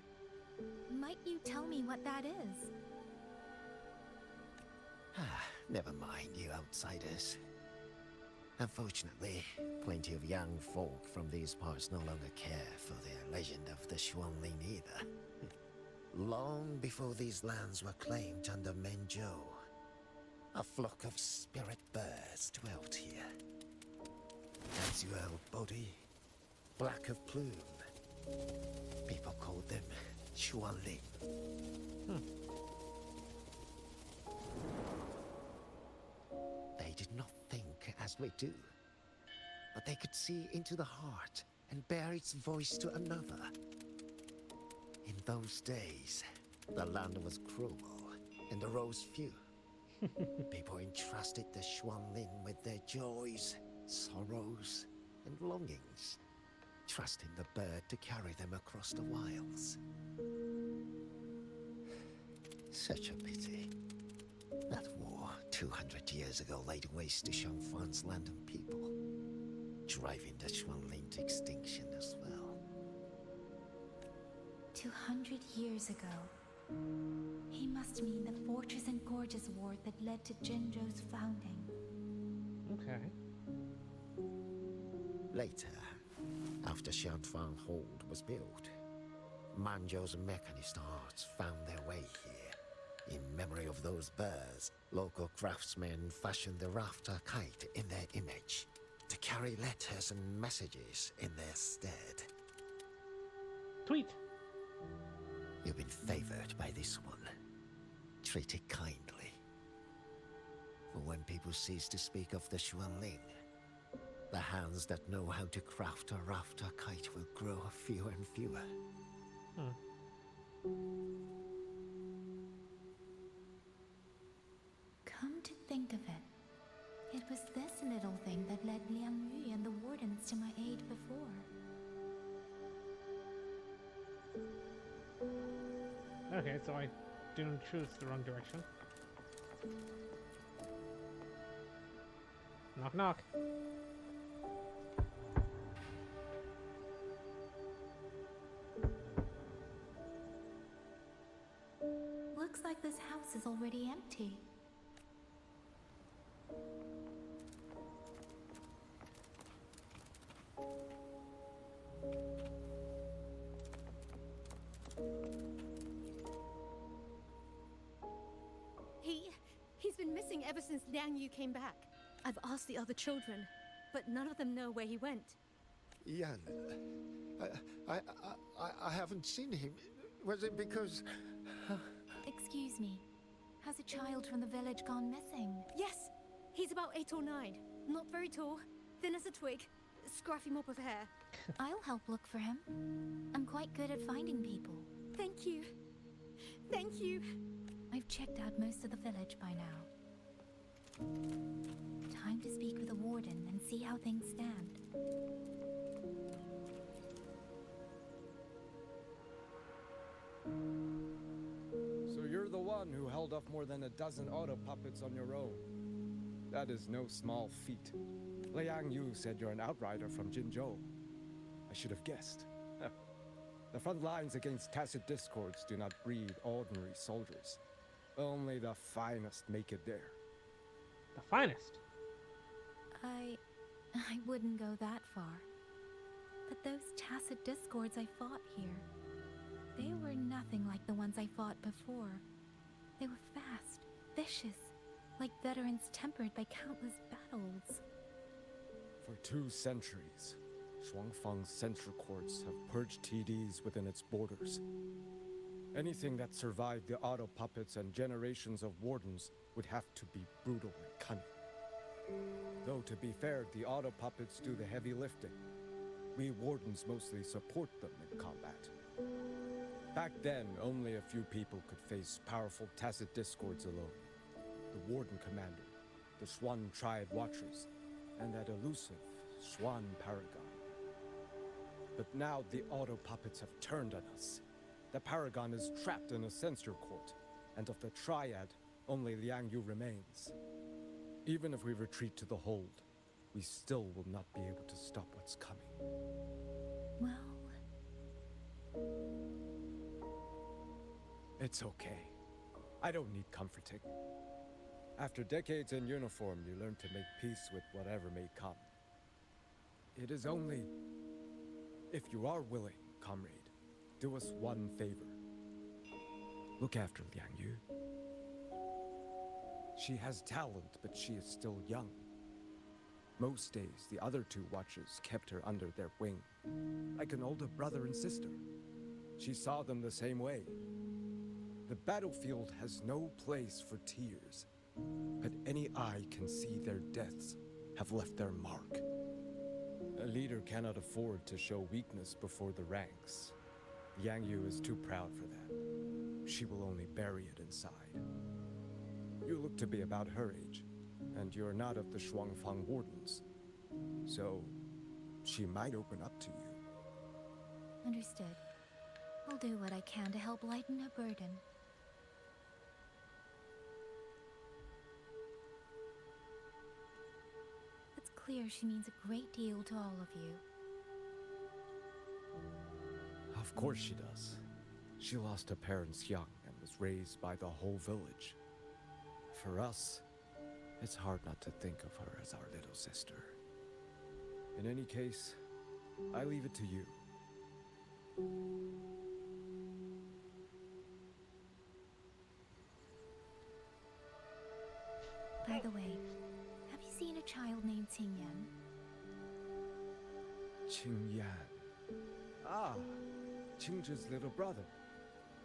Might you tell me what that is? Never mind, you outsiders. Unfortunately, plenty of young folk from these parts no longer care for the legend of the Xuanling either. Long before these lands were claimed under Menzhou, a flock of spirit birds dwelt here. Azure body, black of plume. People called them Xuanling. They did not think as we do, but they could see into the heart and bear its voice to another. In those days, the land was cruel and the roads few. People entrusted the Xuanling with their joys, sorrows, and longings, trusting the bird to carry them across the wilds. Such a pity. That war 200 years ago laid waste to Shangfan's land and people, driving the Xuanling to extinction as well. 200 years ago. He must mean the Fortress and Gorges War that led to Jinzhou's founding. Okay. Later, after Shangfang Hold was built, Manzhou's mechanist arts found their way here. In memory of those birds, local craftsmen fashioned the rafter kite in their image to carry letters and messages in their stead. Tweet. You've been favored by this one. Treated kindly. For when people cease to speak of the Xuanling, the hands that know how to craft a rafter kite will grow fewer and fewer. Come to think of it, it was this little thing that led Liang Yu and the Wardens to my aid before. Okay, so I didn't choose the wrong direction. Knock knock. Looks like this house is already empty. He's been missing ever since Liang Yu came back. I've asked the other children, but none of them know where he went. Yan, I haven't seen him. Was it because... Excuse me. Has a child from the village gone missing? Yes! He's about 8 or 9. Not very tall, thin as a twig, scruffy mop of hair. I'll help look for him. I'm quite good at finding people. Thank you. Thank you. I've checked out most of the village by now. Time to speak with the warden and see how things stand. So you're the one who held off more than a dozen auto puppets on your own. That is no small feat. Liang Yu said you're an outrider from Jinzhou. I should have guessed. The front lines against tacit discords do not breed ordinary soldiers. Only the finest make it there. The finest? I wouldn't go that far. But those tacit discords I fought here, they were nothing like the ones I fought before. They were fast, vicious, like veterans tempered by countless battles. For 2 centuries, Shuangfang's censor courts have purged TDs within its borders. Anything that survived the auto puppets and generations of wardens would have to be brutal and cunning. Though to be fair, the auto puppets do the heavy lifting. We wardens mostly support them in combat. Back then, only a few people could face powerful tacit discords alone. The warden commander, the Swan tribe watchers, and that elusive Swan paragon. But now the auto puppets have turned on us. The paragon is trapped in a censor court, and of the triad, only Liang Yu remains. Even if we retreat to the hold, we still will not be able to stop what's coming. Well, It's okay. I don't need comforting. After decades in uniform, you learn to make peace with whatever may come. It is only... If you are willing, comrade, do us one favor. Look after Liang Yu. She has talent, but she is still young. Most days, the other two watchers kept her under their wing, like an older brother and sister. She saw them the same way. The battlefield has no place for tears, but any eye can see their deaths have left their mark. A leader cannot afford to show weakness before the ranks. Yang Yu is too proud for that. She will only bury it inside. You look to be about her age, and you're not of the Shuangfang Wardens. So, she might open up to you. Understood. I'll do what I can to help lighten her burden. It's clear she means a great deal to all of you. Of course she does. She lost her parents young and was raised by the whole village. For us, it's hard not to think of her as our little sister. In any case, I leave it to you. By the way, have you seen a child named Qingyan? Qingyan. Ah, Qingzhi's little brother.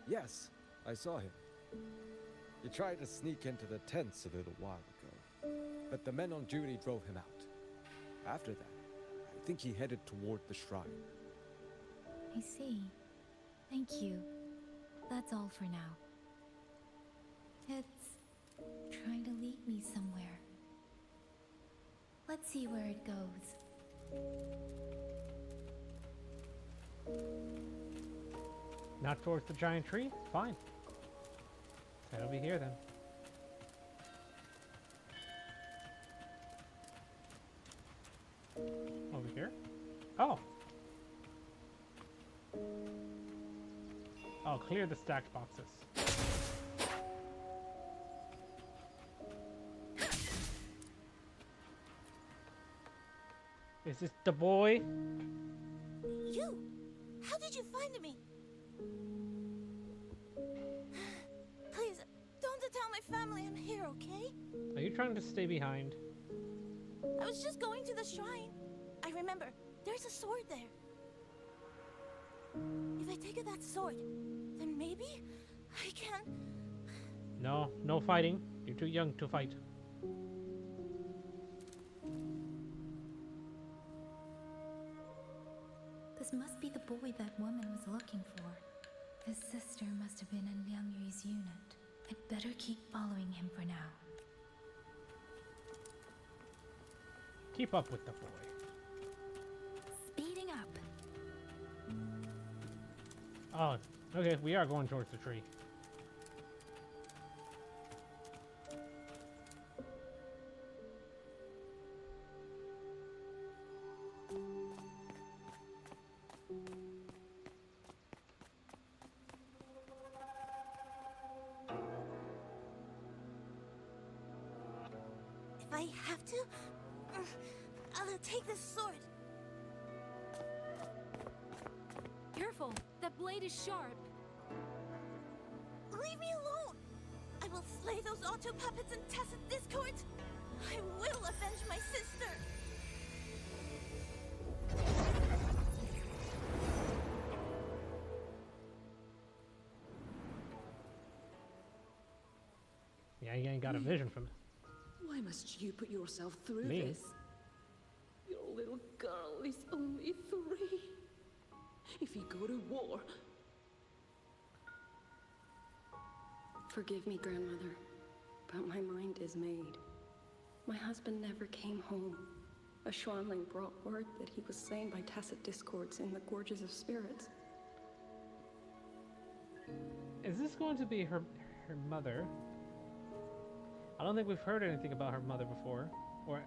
Yes, I saw him. He tried to sneak into the tents a little while ago, but the men on duty drove him out. After that, I think he headed toward the shrine. I see. Thank you. That's all for now. It's trying to lead me somewhere. Let's see where it goes. Not towards the giant tree? Fine. Head over here then. Over here? Oh! Oh, clear the stacked boxes. Is this the boy? You! How did you find me? Please, don't tell my family I'm here, okay? Are you trying to stay behind? I was just going to the shrine. I remember, there's a sword there. If I take that sword, then maybe I can... No, no fighting. You're too young to fight. This must be the boy that woman was looking for. His sister must have been in Liang Yu's unit. I'd better keep following him for now. Keep up with the boy. Speeding up. Oh, okay, we are going towards the tree. If I have to, I'll take this sword. Careful! That blade is sharp! Leave me alone! I will slay those auto puppets and tacit discord! I will avenge my sister! Yeah, you ain't got a vision from it. Why must you put yourself through Me? this? Your little girl is only 3. If you go to war... Forgive me, grandmother, but my mind is made. My husband never came home. A Xuanling brought word that he was slain by tacit discords in the Gorges of Spirits. Is this going to be her mother? I don't think we've heard anything about her mother before. Or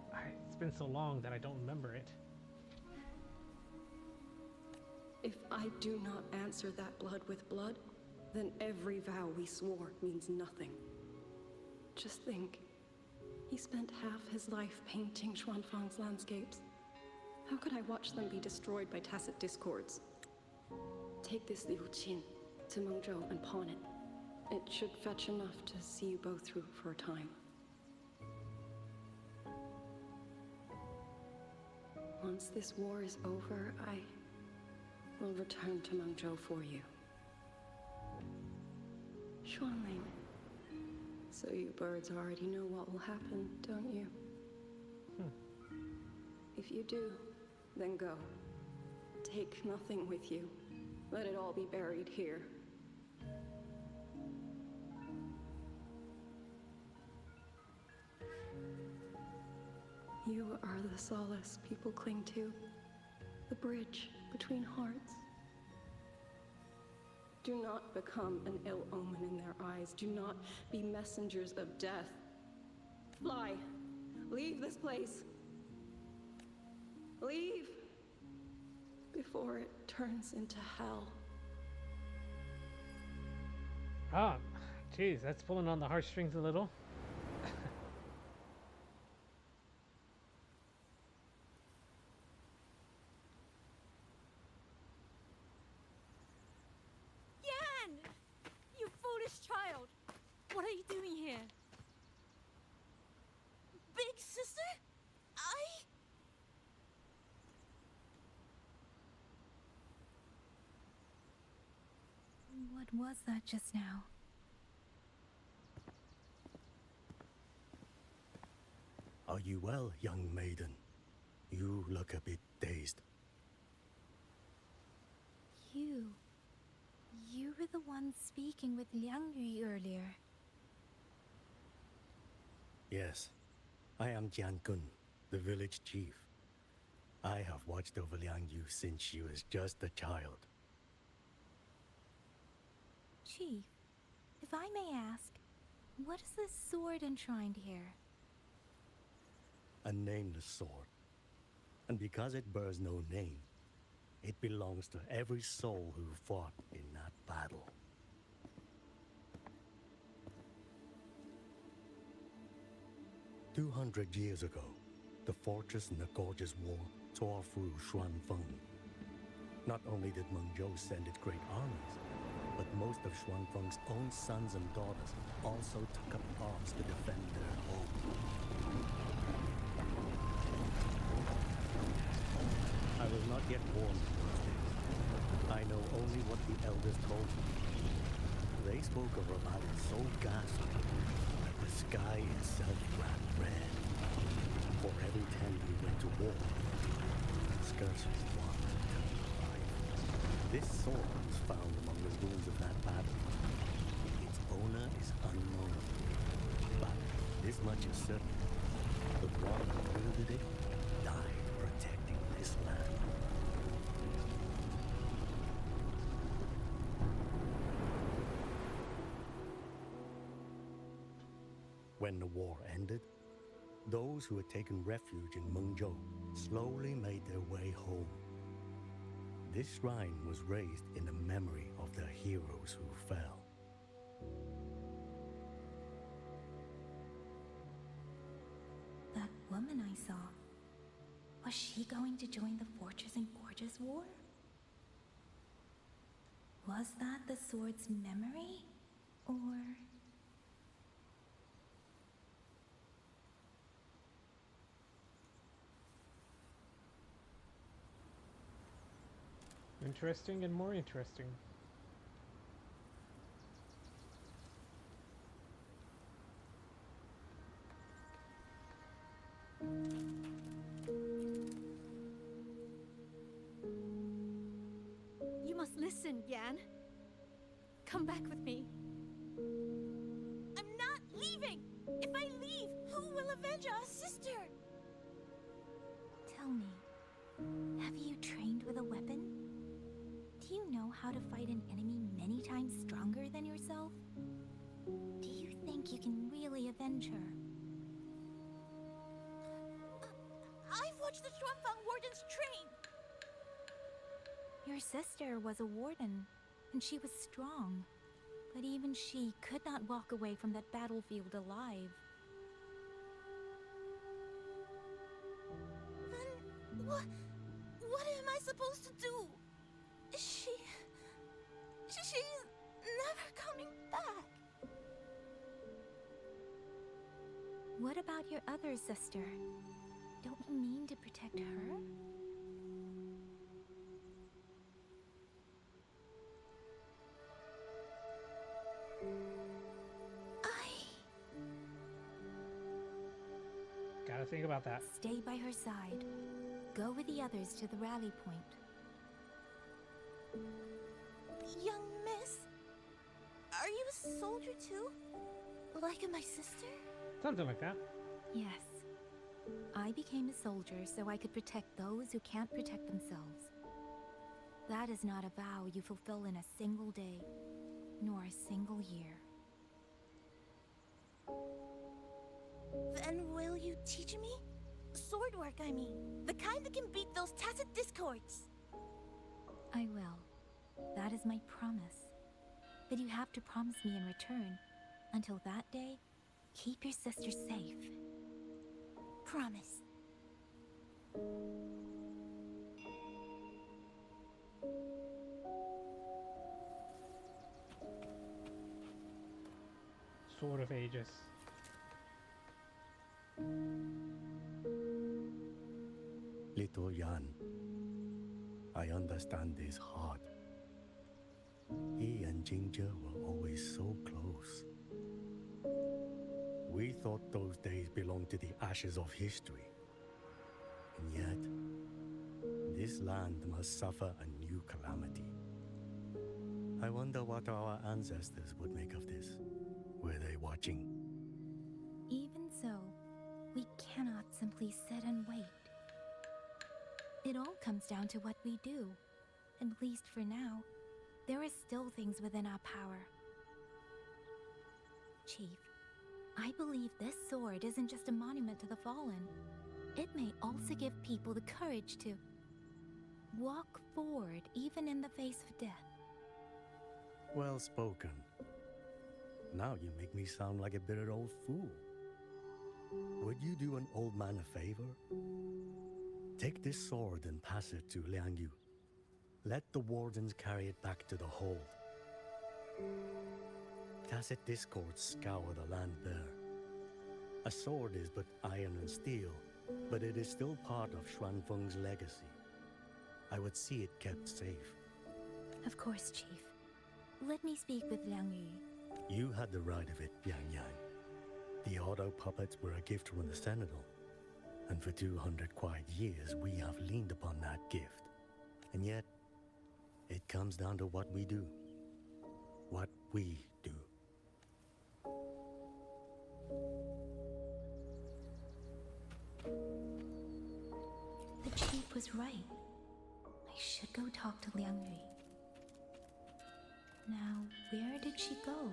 it's been so long that I don't remember it. If I do not answer that blood with blood, then every vow we swore means nothing. Just think, he spent half his life painting Xuanfang's landscapes. How could I watch them be destroyed by tacit discords? Take this Liu Qin to Mengzhou and pawn it. It should fetch enough to see you both through for a time. Once this war is over, I will return to Mengzhou for you. Xuanling. So you birds already know what will happen, don't you? If you do, then go. Take nothing with you. Let it all be buried here. You are the solace people cling to, the bridge between hearts. Do not become an ill omen in their eyes. Do not be messengers of death. Fly. Leave this place. Leave before it turns into hell. Ah, jeez, that's pulling on the heartstrings a little. Yan! You foolish child! What are you doing here? Big sister? What was that just now? Are you well, young maiden? You look a bit dazed. You were the one speaking with Liang Yu earlier. Yes, I am Jian Gun, the village chief. I have watched over Liang Yu since she was just a child. Chief, if I may ask, what is this sword enshrined here? A nameless sword. And because it bears no name, it belongs to every soul who fought in that battle. "200 years ago, the fortress in the Gorgeous War tore through Xuanfeng. Not only did Mengzhou send its great armies, but most of Xuanfeng's own sons and daughters also took up arms to defend their home. I was not yet born in those days. I know only what the elders told me. They spoke of a battle so ghastly that the sky itself ran red. For every 10 we went to war, scarcely one returned alive. This sword was found among the ruins of that battle. Its owner is unknown. But this much is certain. The one who wielded it died protecting this land. When the war ended, those who had taken refuge in Mengzhou slowly made their way home. This shrine was raised in the memory of the heroes who fell. That woman I saw, was she going to join the Fortress and Gorgeous War? Was that the sword's memory? Or... Interesting and more interesting. You must listen, Yan. Come back with me. I'm not leaving! If I leave, who will avenge our sister? Tell me, have you trained with a weapon? Do you know how to fight an enemy many times stronger than yourself? Do you think you can really avenge her? I've watched the Xuanfang wardens train! Your sister was a warden, and she was strong. But even she could not walk away from that battlefield alive. Then what am I supposed to do? She's never coming back. What about your other sister? Don't you mean to protect her? Gotta think about that. Stay by her side. Go with the others to the rally point. Young miss, are you a soldier too? Like my sister? Something like that. Yes. I became a soldier so I could protect those who can't protect themselves. That is not a vow you fulfill in a single day, nor a single year. Then will you teach me? Sword work, I mean. The kind that can beat those tacit discords. I will. That is my promise. But you have to promise me in return. Until that day, keep your sister safe. Promise. Sword of Ages. Little Yan, I understand this hard. He and Ginger were always so close. We thought those days belonged to the ashes of history. And yet, this land must suffer a new calamity. I wonder what our ancestors would make of this. Were they watching? Even so, we cannot simply sit and wait. It all comes down to what we do. At least for now, there are still things within our power. Chief, I believe this sword isn't just a monument to the fallen. It may also give people the courage to walk forward even in the face of death. Well spoken. Now you make me sound like a bitter old fool. Would you do an old man a favor? Take this sword and pass it to Liang Yu. Let the wardens carry it back to the hold. Tacit discords scour the land bare. A sword is but iron and steel, but it is still part of Xuanfeng's legacy. I would see it kept safe. Of course, Chief. Let me speak with Liang Yu. You had the right of it, YangYang. The auto puppets were a gift from the Sentinel, and for 200 quiet years we have leaned upon that gift. And yet, it comes down to what we do. What we do. The Chief was right. I should go talk to Liang Yu. Now, where did she go?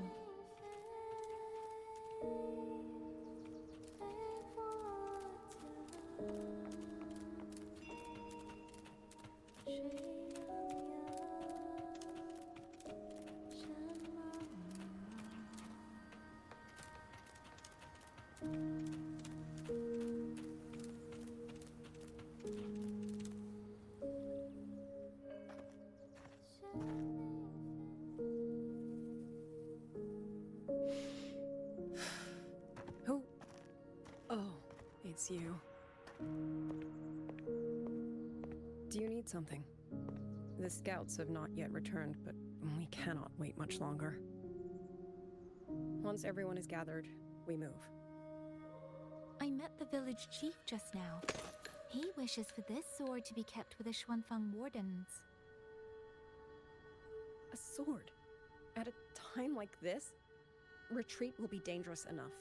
Who? Oh, it's you. Do you need something? The scouts have not yet returned, but we cannot wait much longer. Once everyone is gathered, we move. I met the village chief just now. He wishes for this sword to be kept with the Xuanfeng wardens. A sword? At a time like this? Retreat will be dangerous enough.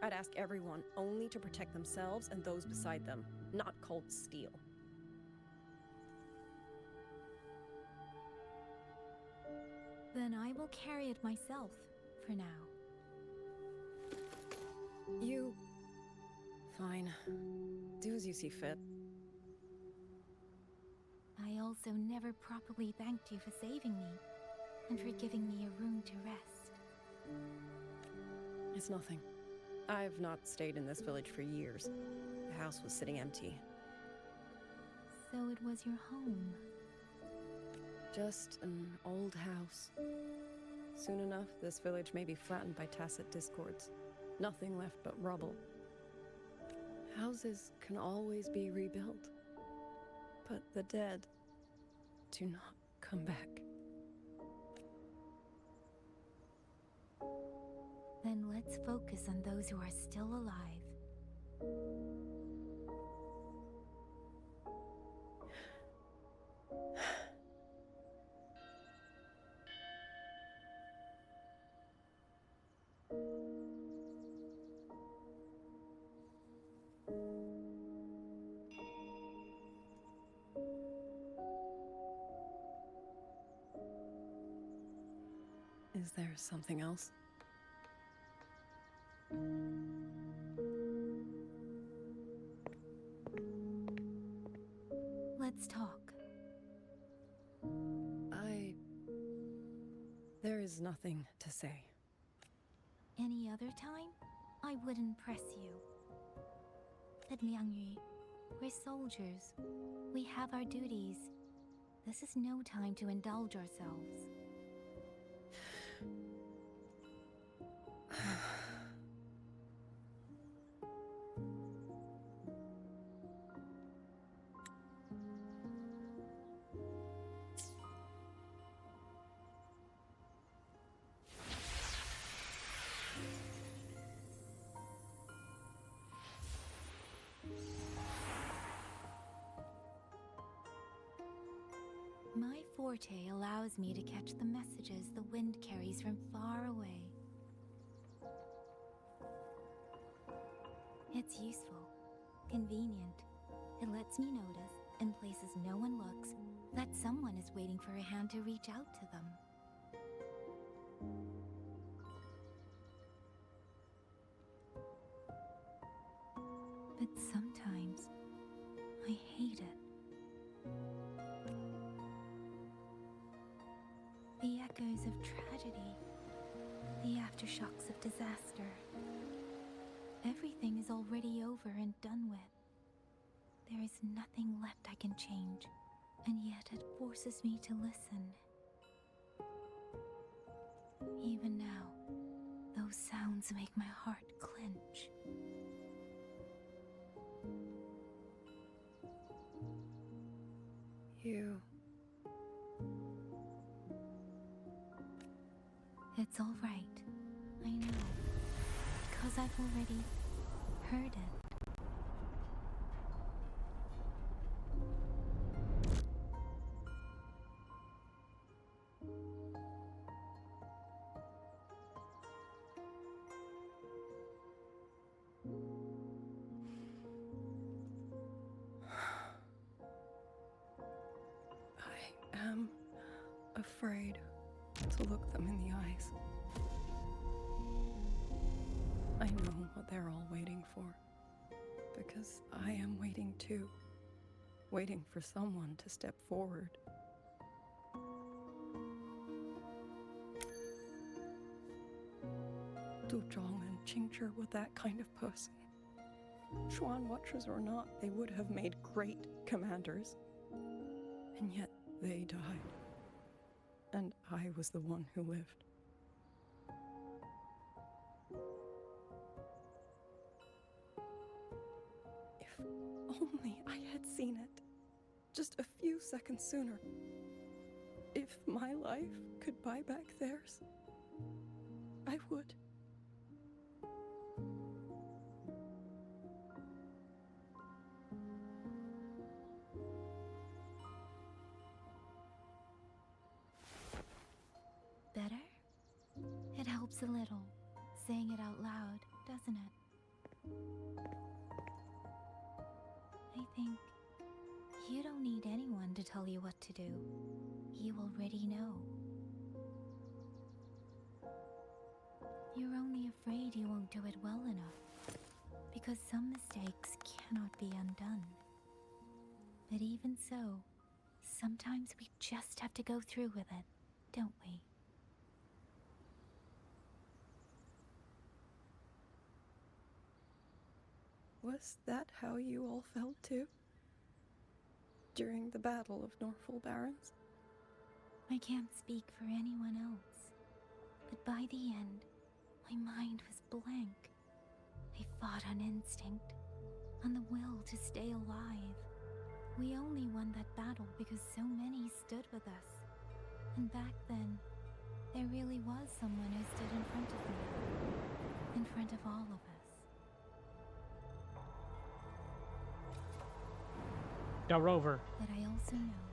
I'd ask everyone only to protect themselves and those beside them, not cold steel. Then I will carry it myself, for now. You... Fine. Do as you see fit. I also never properly thanked you for saving me, and for giving me a room to rest. It's nothing. I've not stayed in this village for years. The house was sitting empty. So it was your home. Just an old house. Soon enough, this village may be flattened by tacit discords. Nothing left but rubble. Houses can always be rebuilt. But the dead do not come back. Then let's focus on those who are still alive. Is there something else? Let's talk. There is nothing to say. Any other time, I wouldn't press you. But Liangyu, we're soldiers. We have our duties. This is no time to indulge ourselves. My forte allows me to catch the messages the wind carries from far away. It's useful, convenient. It lets me notice, in places no one looks, that someone is waiting for a hand to reach out to them. But sometimes, I hate it. The echoes of tragedy, the aftershocks of disaster. Everything is already over and done with. There is nothing left I can change, and yet it forces me to listen. Even now, those sounds make my heart clench. It's all right. I know. Because I've already heard it. I am afraid to look them in the eyes. I know what they're all waiting for, because I am waiting too. Waiting for someone to step forward. Du Zhong and Qingzhi were that kind of person. Xuan Watchers or not, they would have made great commanders. And yet they died. And I was the one who lived. If only I had seen it. Just a few seconds sooner. If my life could buy back theirs, I would. Better? It helps a little, saying it out loud, doesn't it? I think you don't need anyone to tell you what to do. You already know. You're only afraid you won't do it well enough, because some mistakes cannot be undone. But even so, sometimes we just have to go through with it, don't we? Was that how you all felt too? During the Battle of Norfolk Barrens? I can't speak for anyone else, but by the end, my mind was blank. I fought on instinct, on the will to stay alive. We only won that battle because so many stood with us. And back then, there really was someone who stood in front of me, in front of all of us. The rover. But I also know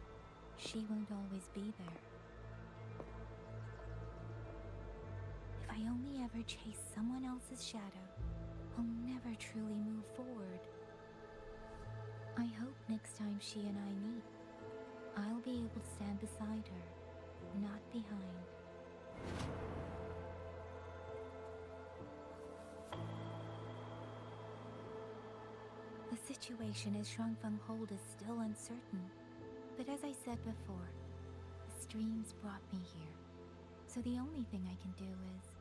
she won't always be there. If I only ever chase someone else's shadow, I'll never truly move forward. I hope next time she and I meet, I'll be able to stand beside her, not behind. The situation at Shuangfeng Hold is still uncertain, but as I said before, the streams brought me here, so the only thing I can do is...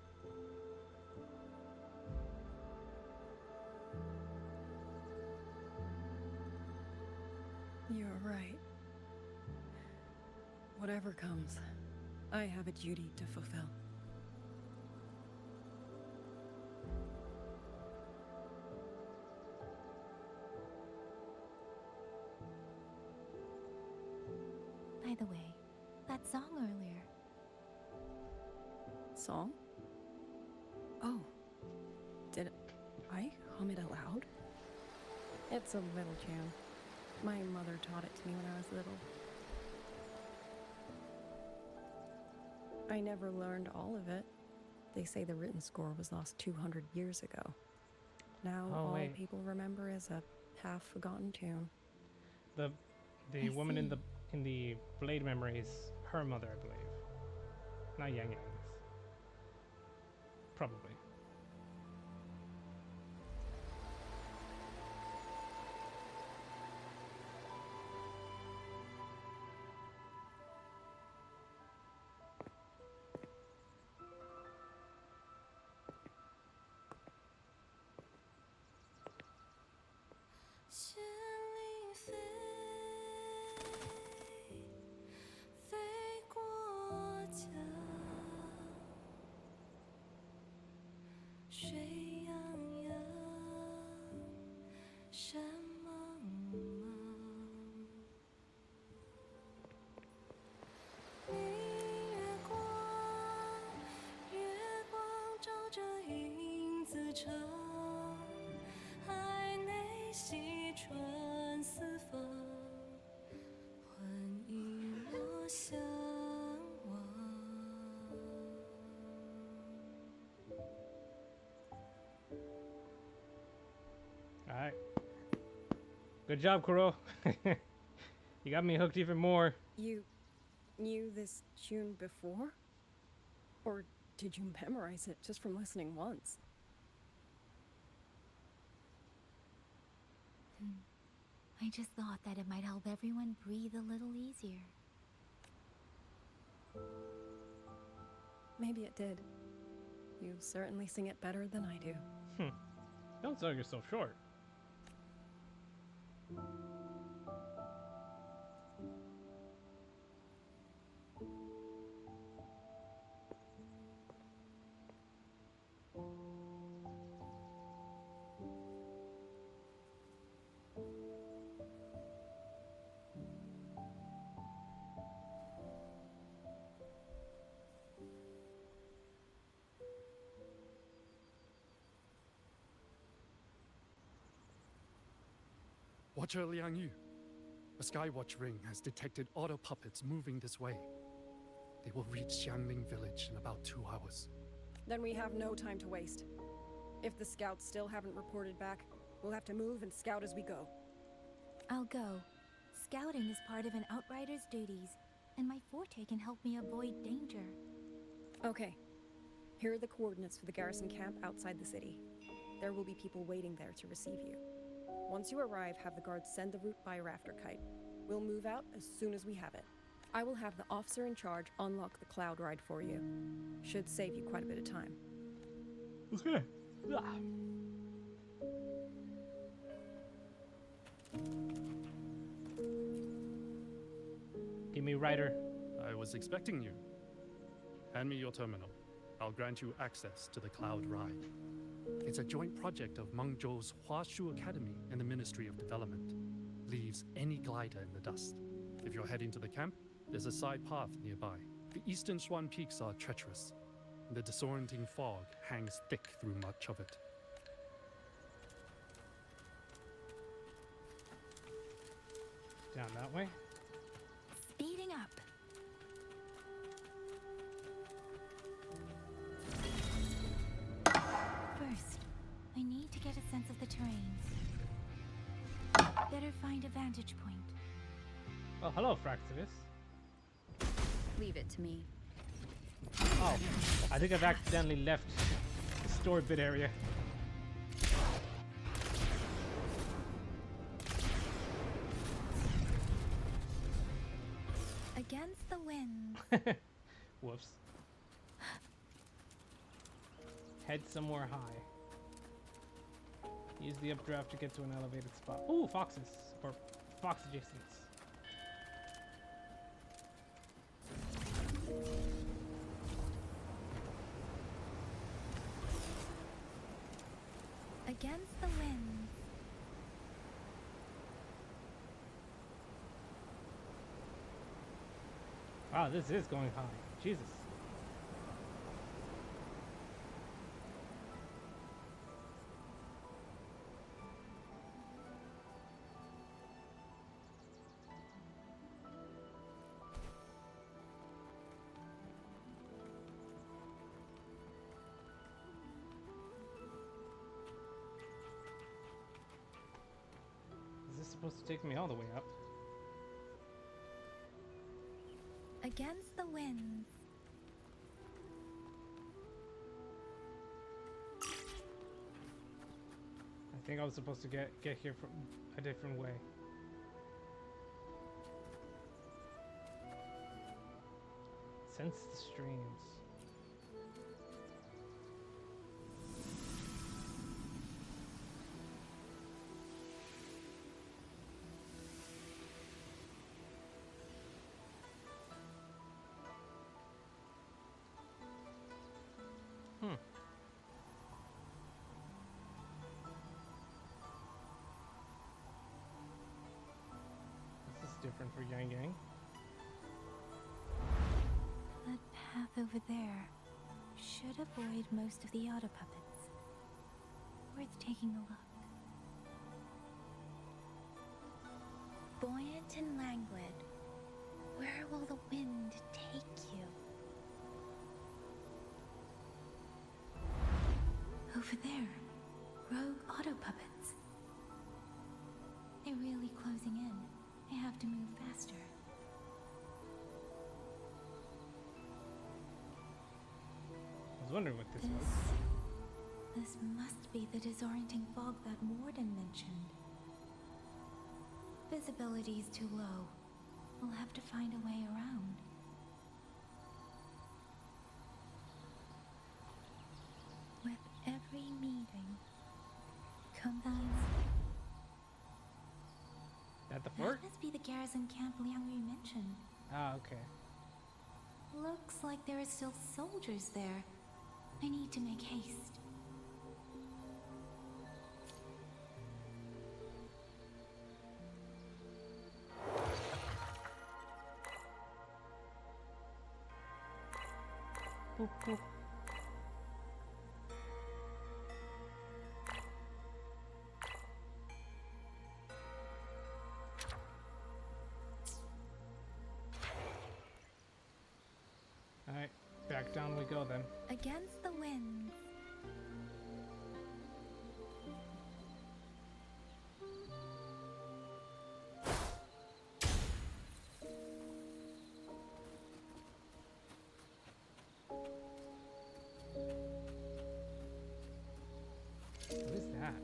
You're right. Whatever comes, I have a duty to fulfill. By the way, that song earlier. Song? Oh. Did I hum it aloud? It's a little tune. My mother taught it to me when I was little. I never learned all of it. They say the written score was lost 200 years ago. Now all people remember is a half-forgotten tune. The woman in the blade memory is her mother, I believe. Not YangYang's. Probably. Alright. Good job, Kuro. You got me hooked even more. You knew this tune before? Or did you memorize it just from listening once? I just thought that it might help everyone breathe a little easier. Maybe it did. You certainly sing it better than I do. Don't sell yourself short. Watcher Liang Yu, a Skywatch ring has detected auto puppets moving this way. They will reach Xiangling village in about 2 hours. Then we have no time to waste. If the scouts still haven't reported back, we'll have to move and scout as we go. I'll go. Scouting is part of an outrider's duties, and my forte can help me avoid danger. Okay. Here are the coordinates for the garrison camp outside the city. There will be people waiting there to receive you. Once you arrive, have the guards send the route by rafter kite. We'll move out as soon as we have it. I will have the officer in charge unlock the cloud ride for you. Should save you quite a bit of time. Okay. Give me writer. I was expecting you. Hand me your terminal. I'll grant you access to the Cloud Ride. It's a joint project of Mengzhou's Huashu Academy and the Ministry of Development. Leaves any glider in the dust. If you're heading to the camp, there's a side path nearby. The eastern Swan Peaks are treacherous. The disorienting fog hangs thick through much of it. Down that way. Speeding up. First, I need to get a sense of the terrain. Better find a vantage point. Oh, hello, Fraxidus. Leave it to me. Oh, I think I've accidentally left the store bit area. Against the wind. Whoops. Head somewhere high. Use the updraft to get to an elevated spot. Ooh, foxes. Or fox adjacents. Against the wind. Wow, this is going high. Jesus. Is this supposed to take me all the way up? Against the wind. I think I was supposed to get here from a different way. Sense the streams. This is different for YangYang. That path over there should avoid most of the auto puppets. Worth taking a look. Buoyant and languid, where will the wind take you? Over there, rogue auto puppets. They're really closing in. I have to move faster. I was wondering what this was. This must be the disorienting fog that Morden mentioned. Visibility's too low. We'll have to find a way around. With every meeting combines. At the fort? That must be the garrison camp Liang mentioned. Ah, okay. Looks like there are still soldiers there. I need to make haste. Boop, boop. Alright, back down we go then. Against the wind. What is that?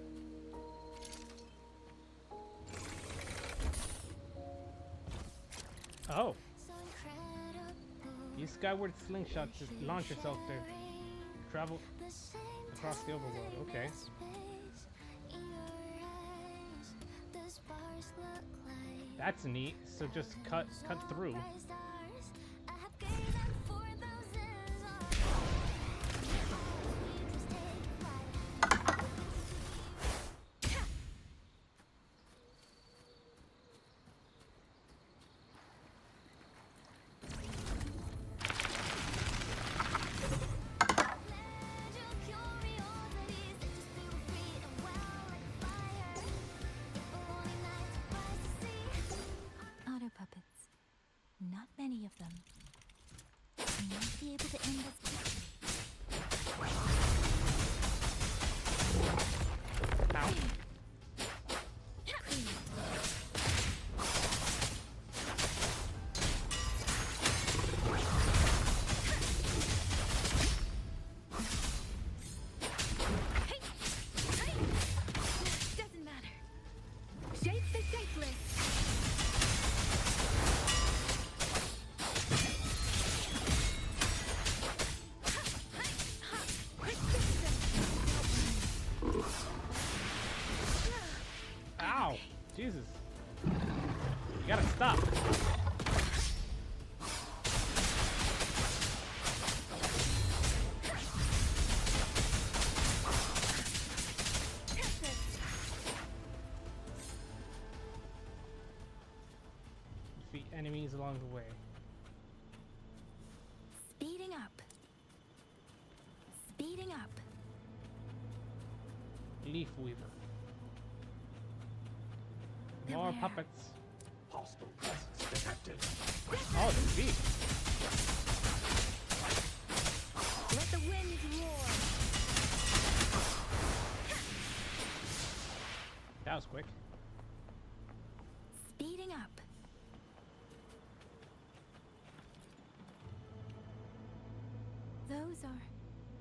Oh! Use skyward slingshot to launch yourself to travel across the overworld. Okay. That's neat. So just cut through. Otter puppets. Not many of them. I might be able to end this quickly. Ow. Doesn't matter. Shape the shapeless. Ow! Jesus. You gotta stop. Defeat enemies along the way. Speeding up. Speeding up. Leaf Weaver. More puppets. Hostile presence detected. Oh, the beat. Let the winds roar. That was quick. Speeding up. Those are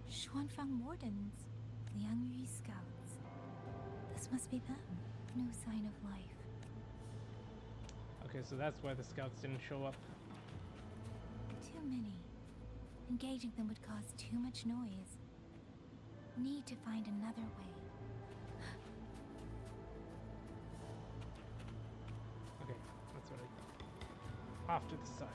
Xuanfang Wardens, Liangyu scouts. This must be them. No sign of life. Okay, so that's why the scouts didn't show up. Too many. Engaging them would cause too much noise. Need to find another way. Okay, that's what I thought. Off to the side.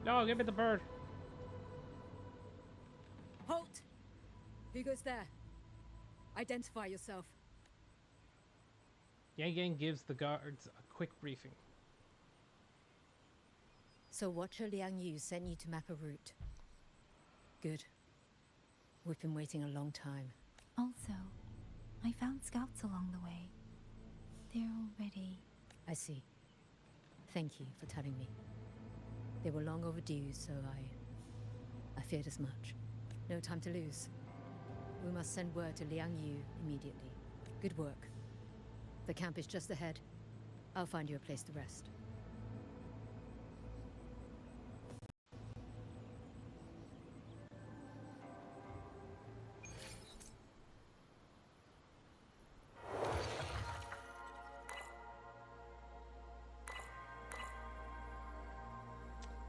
No, give me the bird. Halt! Who goes there? Identify yourself. YangYang gives the guards a quick briefing. So Watcher Liang Yu sent you to map a route. Good. We've been waiting a long time. Also, I found scouts along the way. They're already... I see. Thank you for telling me. They were long overdue, so I feared as much. No time to lose. We must send word to Liang Yu immediately. Good work. The camp is just ahead. I'll find you a place to rest.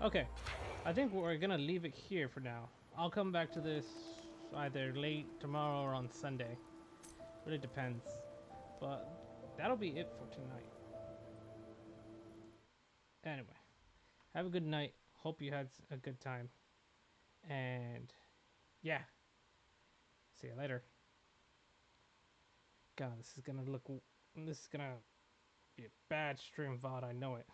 Okay, I think we're gonna leave it here for now. I'll come back to this either late tomorrow or on Sunday. Really depends. But that'll be it for tonight. Anyway, have a good night. Hope you had a good time. And yeah, see you later. God, this is gonna be a bad stream VOD, I know it.